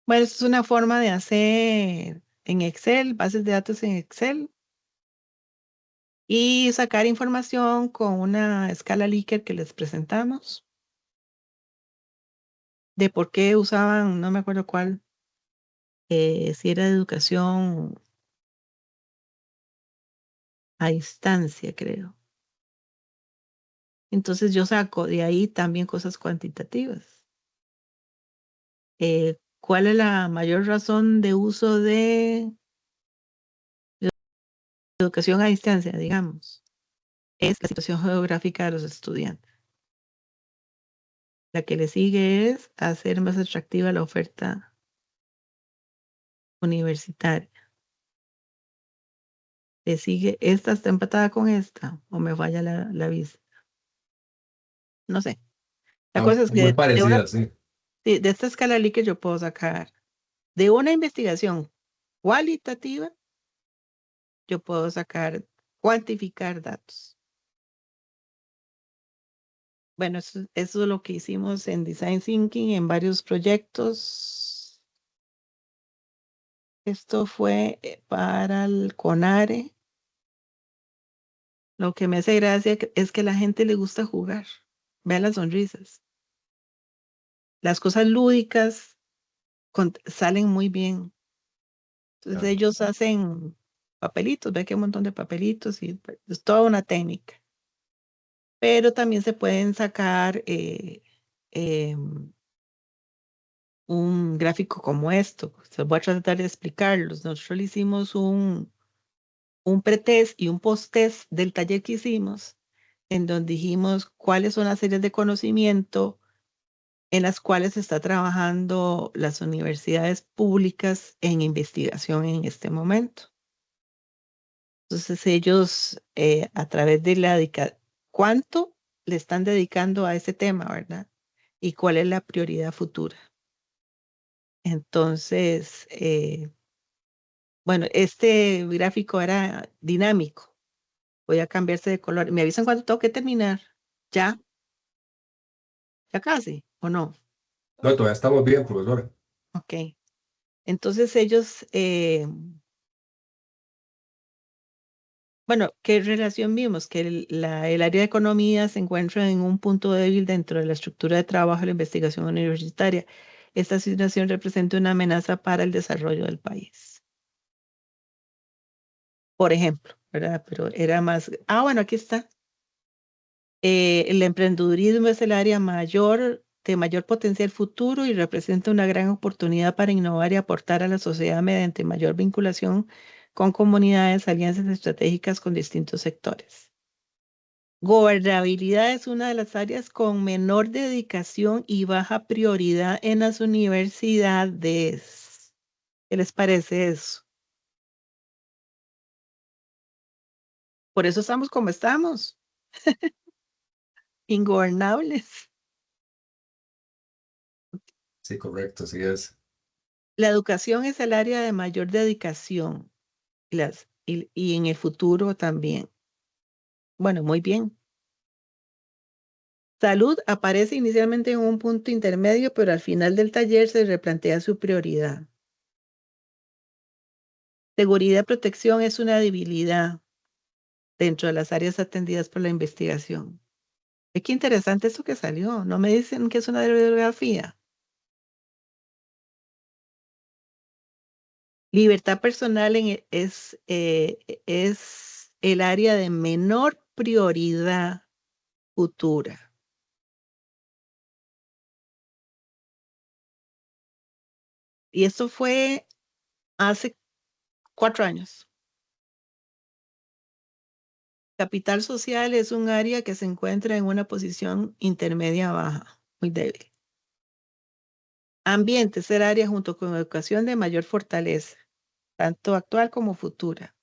Bueno, esto es una forma de hacer en Excel, bases de datos en Excel y sacar información con una escala Likert que les presentamos de por qué usaban, no me acuerdo cuál, si era de educación a distancia, creo. Entonces yo saco de ahí también cosas cuantitativas. ¿Cuál es la mayor razón de uso de educación a distancia, digamos? Es la situación geográfica de los estudiantes. La que le sigue es hacer más atractiva la oferta universitaria. Le sigue, esta está empatada con esta o me falla la vista. No sé. La cosa es Muy que parecida, sí. de esta escala Likert yo puedo sacar de una investigación cualitativa, yo puedo sacar, cuantificar datos. Bueno, eso es lo que hicimos en Design Thinking en varios proyectos. Esto fue para el CONARE. Lo que me hace gracia es que a la gente le gusta jugar. Vean las sonrisas. Las cosas lúdicas salen muy bien. Entonces Claro. ellos hacen papelitos, ve que hay un montón de papelitos y es toda una técnica. Pero también se pueden sacar un gráfico como esto. Se voy a tratar de explicarlos. Nosotros le hicimos un pretest y un post-test del taller que hicimos, en donde dijimos cuáles son las áreas de conocimiento en las cuales está trabajando las universidades públicas en investigación en este momento. Entonces ellos, a través de cuánto le están dedicando a ese tema, ¿verdad? Y cuál es la prioridad futura. Entonces, bueno, este gráfico era dinámico. Voy a cambiarse de color. ¿Me avisan cuando tengo que terminar? ¿Ya? ¿Ya casi? ¿O no? No, todavía estamos bien, profesora. Ok. Entonces ellos Bueno, ¿qué relación vimos? Que el área de economía se encuentra en un punto débil dentro de la estructura de trabajo de la investigación universitaria. Esta situación representa una amenaza para el desarrollo del país. Por ejemplo, ¿verdad? Pero era más... Ah, bueno, aquí está. El emprendedurismo es el área de mayor potencial futuro y representa una gran oportunidad para innovar y aportar a la sociedad mediante mayor vinculación con comunidades, alianzas estratégicas con distintos sectores. Gobernabilidad es una de las áreas con menor dedicación y baja prioridad en las universidades. ¿Qué les parece eso? Por eso estamos como estamos, ingobernables. Sí, correcto, así es. La educación es el área de mayor dedicación y en el futuro también. Bueno, muy bien. Salud aparece inicialmente en un punto intermedio, pero al final del taller se replantea su prioridad. Seguridad y protección es una debilidad dentro de las áreas atendidas por la investigación. Qué interesante eso que salió. No me dicen que es una bibliografía. Libertad personal es el área de menor prioridad futura. Y esto fue hace 4 años. Capital social es un área que se encuentra en una posición intermedia baja, muy débil. Ambiente es el área junto con educación de mayor fortaleza, tanto actual como futura.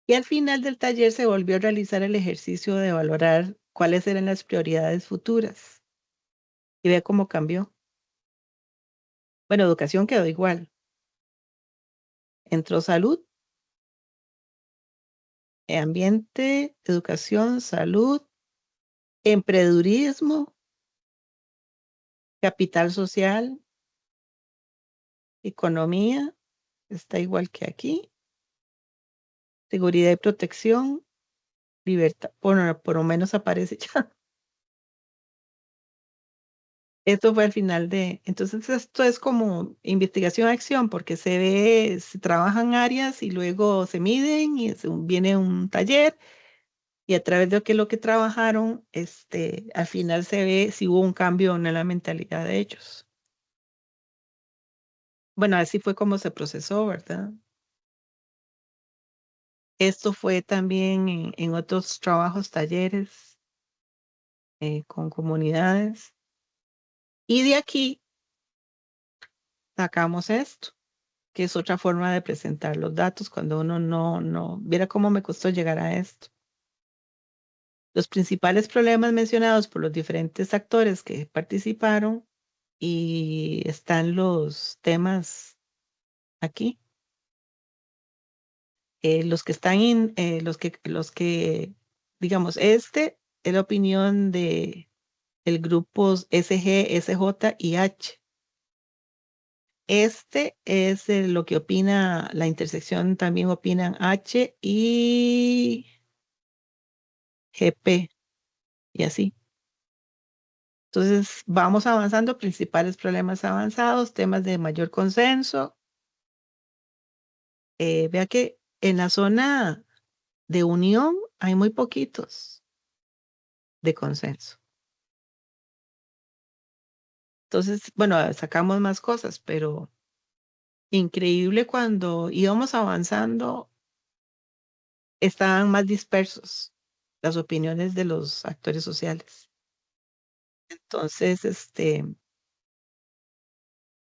Y al final del taller se volvió a realizar el ejercicio de valorar cuáles eran las prioridades futuras. Y vea cómo cambió. Bueno, educación quedó igual. Entró salud, ambiente, educación, salud, emprendedurismo, capital social, economía, está igual que aquí, seguridad y protección, libertad, por lo menos aparece ya. Esto fue al final entonces esto es como investigación-acción, porque se trabajan áreas y luego se miden y viene un taller y a través de lo que trabajaron, al final se ve si hubo un cambio en la mentalidad de ellos. Bueno, así fue como se procesó, ¿verdad? Esto fue también en otros trabajos, talleres con comunidades. Y de aquí sacamos esto, que es otra forma de presentar los datos cuando uno viera cómo me costó llegar a esto. Los principales problemas mencionados por los diferentes actores que participaron y están los temas aquí. Los que están digamos, es la opinión de el grupo SG, SJ y H. Es lo que opina, la intersección también opinan H y GP y así. Entonces, vamos avanzando, principales problemas avanzados, temas de mayor consenso. Vea que en la zona de unión hay muy poquitos de consenso. Entonces, bueno, sacamos más cosas, pero increíble cuando íbamos avanzando, estaban más dispersos las opiniones de los actores sociales. Entonces, es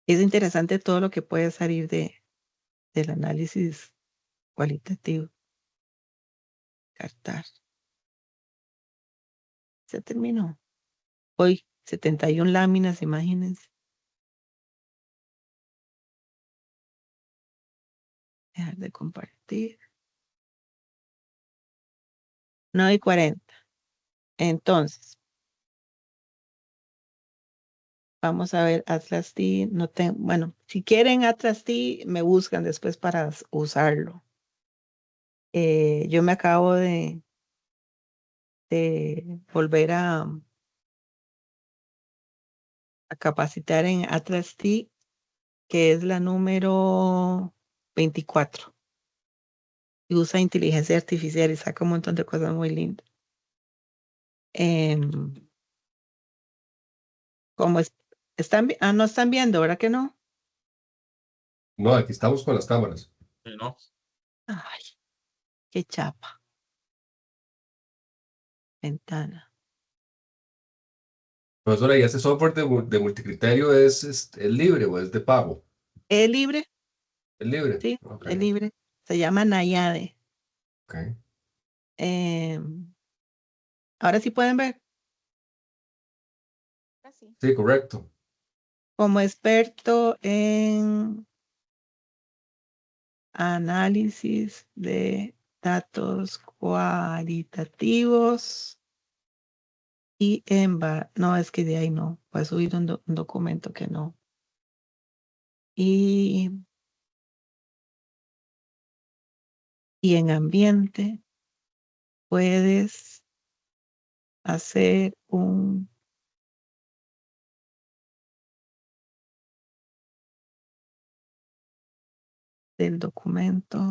interesante todo lo que puede salir del análisis cualitativo. Cartar. Se terminó. Hoy, 71 láminas, imagínense. Dejar de compartir. 9:40. Entonces, vamos a ver Atlas T. Bueno, si quieren Atlas T, me buscan después para usarlo. Yo me acabo de volver a capacitar en Atlas T, que es la número 24. Y usa inteligencia artificial y saca un montón de cosas muy lindas. Em, como no están viendo, ¿verdad que no? No, aquí estamos con las cámaras. ¿no? Ay, qué chapa. Ventana. Profesora, ¿y ese software de multicriterio es libre o es de pago? ¿Es libre? Es libre. Sí, Ok, es libre. Se llama Nayade. ok. Em, ahora sí pueden ver. Así. Sí, correcto. Como experto en análisis de datos cualitativos y no, es que de ahí no, voy a subir un documento que no. Y, y en ambiente puedes hacer un del documento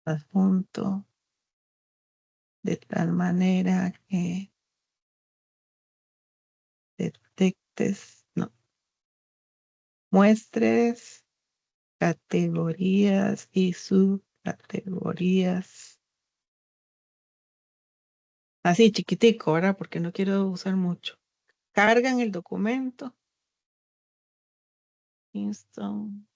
adjunto de tal manera que detectes, no, muestres categorías y subcategorías. Así chiquitico, ¿verdad? Porque no quiero usar mucho. Cargan el documento. Kingston.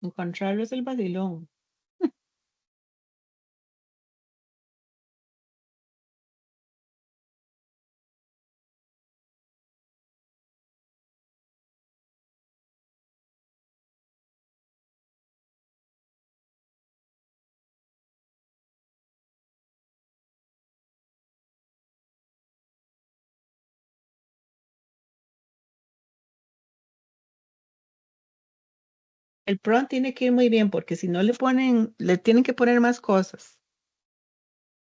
Encontrarlo es el vacilón. El prompt tiene que ir muy bien porque si no le tienen que poner más cosas.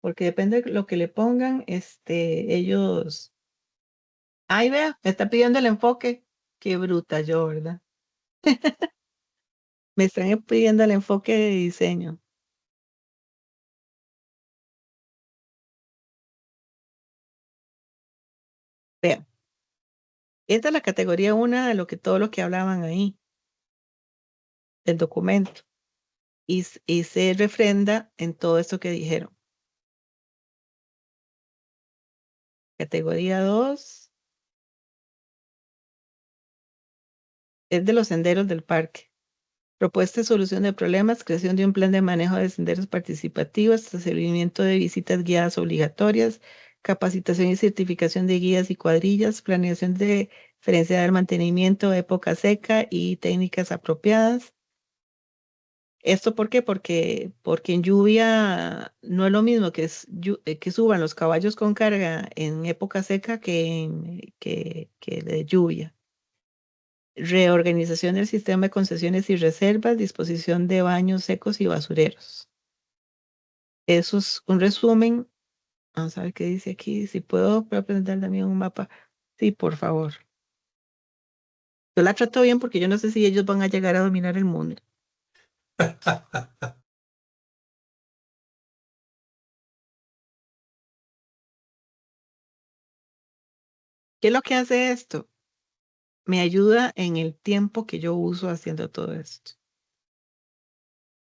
Porque depende de lo que le pongan, ellos. Ay, vea, me está pidiendo el enfoque. Qué bruta yo, ¿verdad? Me están pidiendo el enfoque de diseño. Vean, esta es la categoría 1 de todo lo que hablaban ahí, del documento. Y se refrenda en todo esto que dijeron. Categoría 2 es de los senderos del parque. Propuesta de solución de problemas, creación de un plan de manejo de senderos participativos, establecimiento de visitas guiadas obligatorias, capacitación y certificación de guías y cuadrillas, planeación de diferenciar el mantenimiento, época seca y técnicas apropiadas. ¿Esto por qué? Porque en lluvia no es lo mismo que suban los caballos con carga en época seca que de lluvia. Reorganización del sistema de concesiones y reservas, disposición de baños secos y basureros. Eso es un resumen. Vamos a ver qué dice aquí. Si puedo presentar también un mapa. Sí, por favor. Yo la trato bien porque yo no sé si ellos van a llegar a dominar el mundo. ¿Qué es lo que hace esto? Me ayuda en el tiempo que yo uso haciendo todo esto.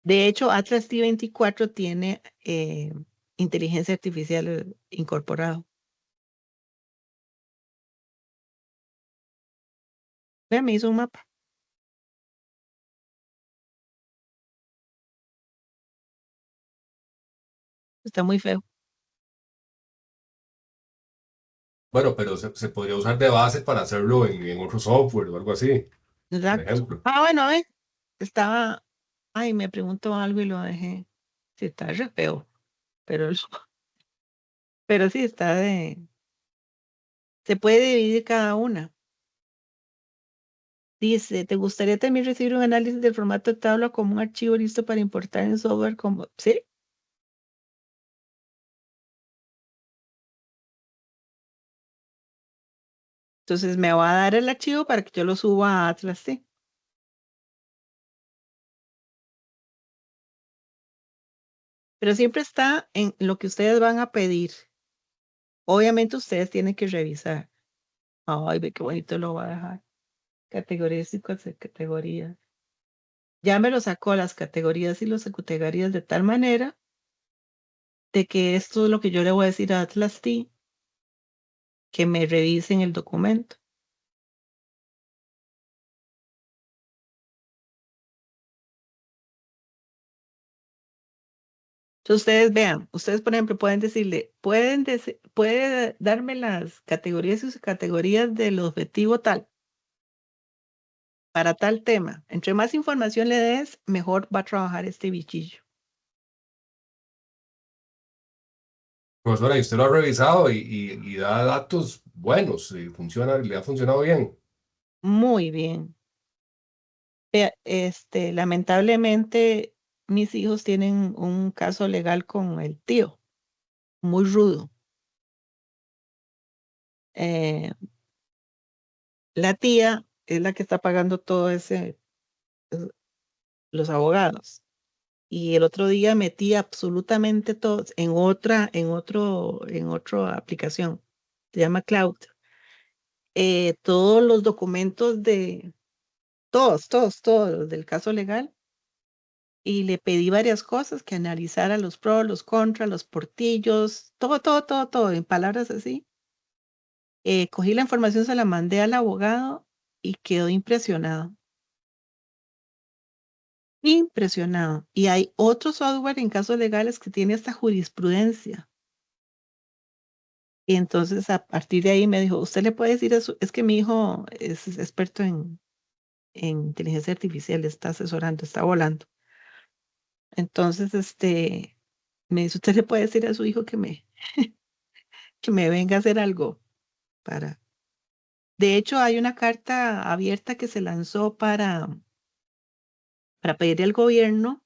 De hecho, Atlas T24 tiene inteligencia artificial incorporado. Vean, me hizo un mapa. Está muy feo. Bueno, pero se podría usar de base para hacerlo en otro software o algo así, por Exacto. ejemplo. Ah, bueno, estaba, ay, me preguntó algo y lo dejé. Sí, está re feo, pero, pero sí está se puede dividir cada una. Dice, ¿te gustaría también recibir un análisis del formato de tabla como un archivo listo para importar en software como, sí? Entonces me va a dar el archivo para que yo lo suba a Atlas, sí. Pero siempre está en lo que ustedes van a pedir. Obviamente ustedes tienen que revisar. Ay, ve qué bonito lo va a dejar. Categorías y categorías. Ya me lo sacó las categorías y las categorías de tal manera de que esto es lo que yo le voy a decir a Atlas T, que me revisen el documento. Entonces ustedes vean, ustedes por ejemplo pueden decirle, puede darme las categorías y sus categorías del objetivo tal, para tal tema. Entre más información le des, mejor va a trabajar este bichillo. Profesora, y usted lo ha revisado y da datos buenos, y funciona, le ha funcionado bien. Muy bien. Lamentablemente, mis hijos tienen un caso legal con el tío, muy rudo. Eh, la tía es la que está pagando todo eh, los abogados. Y el otro día metí absolutamente todo en otra aplicación. Se llama Cloud. Todos los documentos todos los del caso legal. Y le pedí varias cosas, que analizara los pros, los contras, los portillos, todo, en palabras así. Cogí la información, se la mandé al abogado y quedó impresionado. Impresionado. Y hay otro software en casos legales que tiene esta jurisprudencia. Y entonces a partir de ahí me dijo, usted le puede decir eso, es que mi hijo es experto en inteligencia artificial, está asesorando, está volando. Entonces, me dice, usted le puede decir a su hijo que me venga a hacer algo para. De hecho, hay una carta abierta que se lanzó para pedirle al gobierno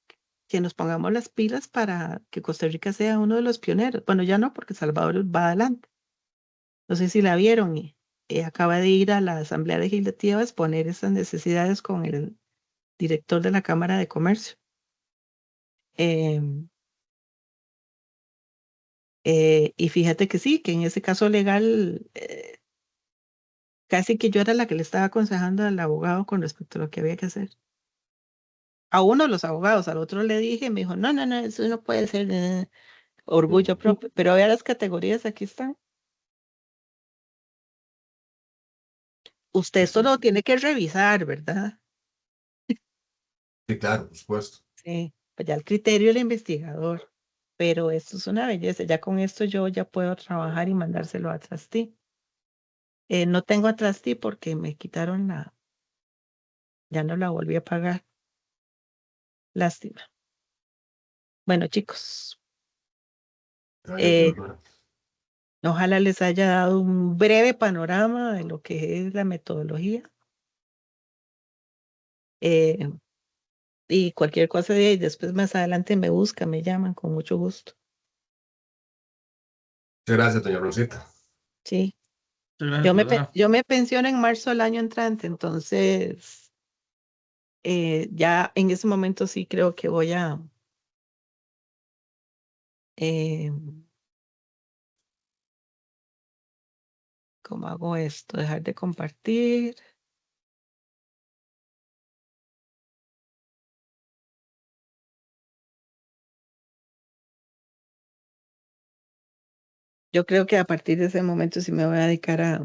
que nos pongamos las pilas para que Costa Rica sea uno de los pioneros. Bueno, ya no, porque Salvador va adelante. No sé si la vieron y acaba de ir a la Asamblea Legislativa a exponer esas necesidades con el director de la Cámara de Comercio. Em, y fíjate que sí, que en ese caso legal, casi que yo era la que le estaba aconsejando al abogado con respecto a lo que había que hacer. A uno de los abogados, al otro le dije, me dijo, no, no, no, eso no puede ser, orgullo propio, pero vea las categorías, aquí están. Usted esto lo tiene que revisar, ¿verdad? Sí, claro, por supuesto. Sí, pues ya el criterio del investigador, pero esto es una belleza, ya con esto yo ya puedo trabajar y mandárselo a Trustee. No tengo a Trustee porque me quitaron ya no la volví a pagar, lástima. Bueno, chicos, Ay, eh, profesora. ojalá les haya dado un breve panorama de lo que es la metodología. Eh, y cualquier cosa de ahí, después más adelante me buscan, me llaman con mucho gusto. Muchas gracias, doña Rosita. Sí, Muchas gracias, yo me, profesora. yo me pensiono en marzo del año entrante, entonces ya en ese momento sí creo que voy a, eh, ¿cómo hago esto? Dejar de compartir. Yo creo que a partir de ese momento sí me voy a dedicar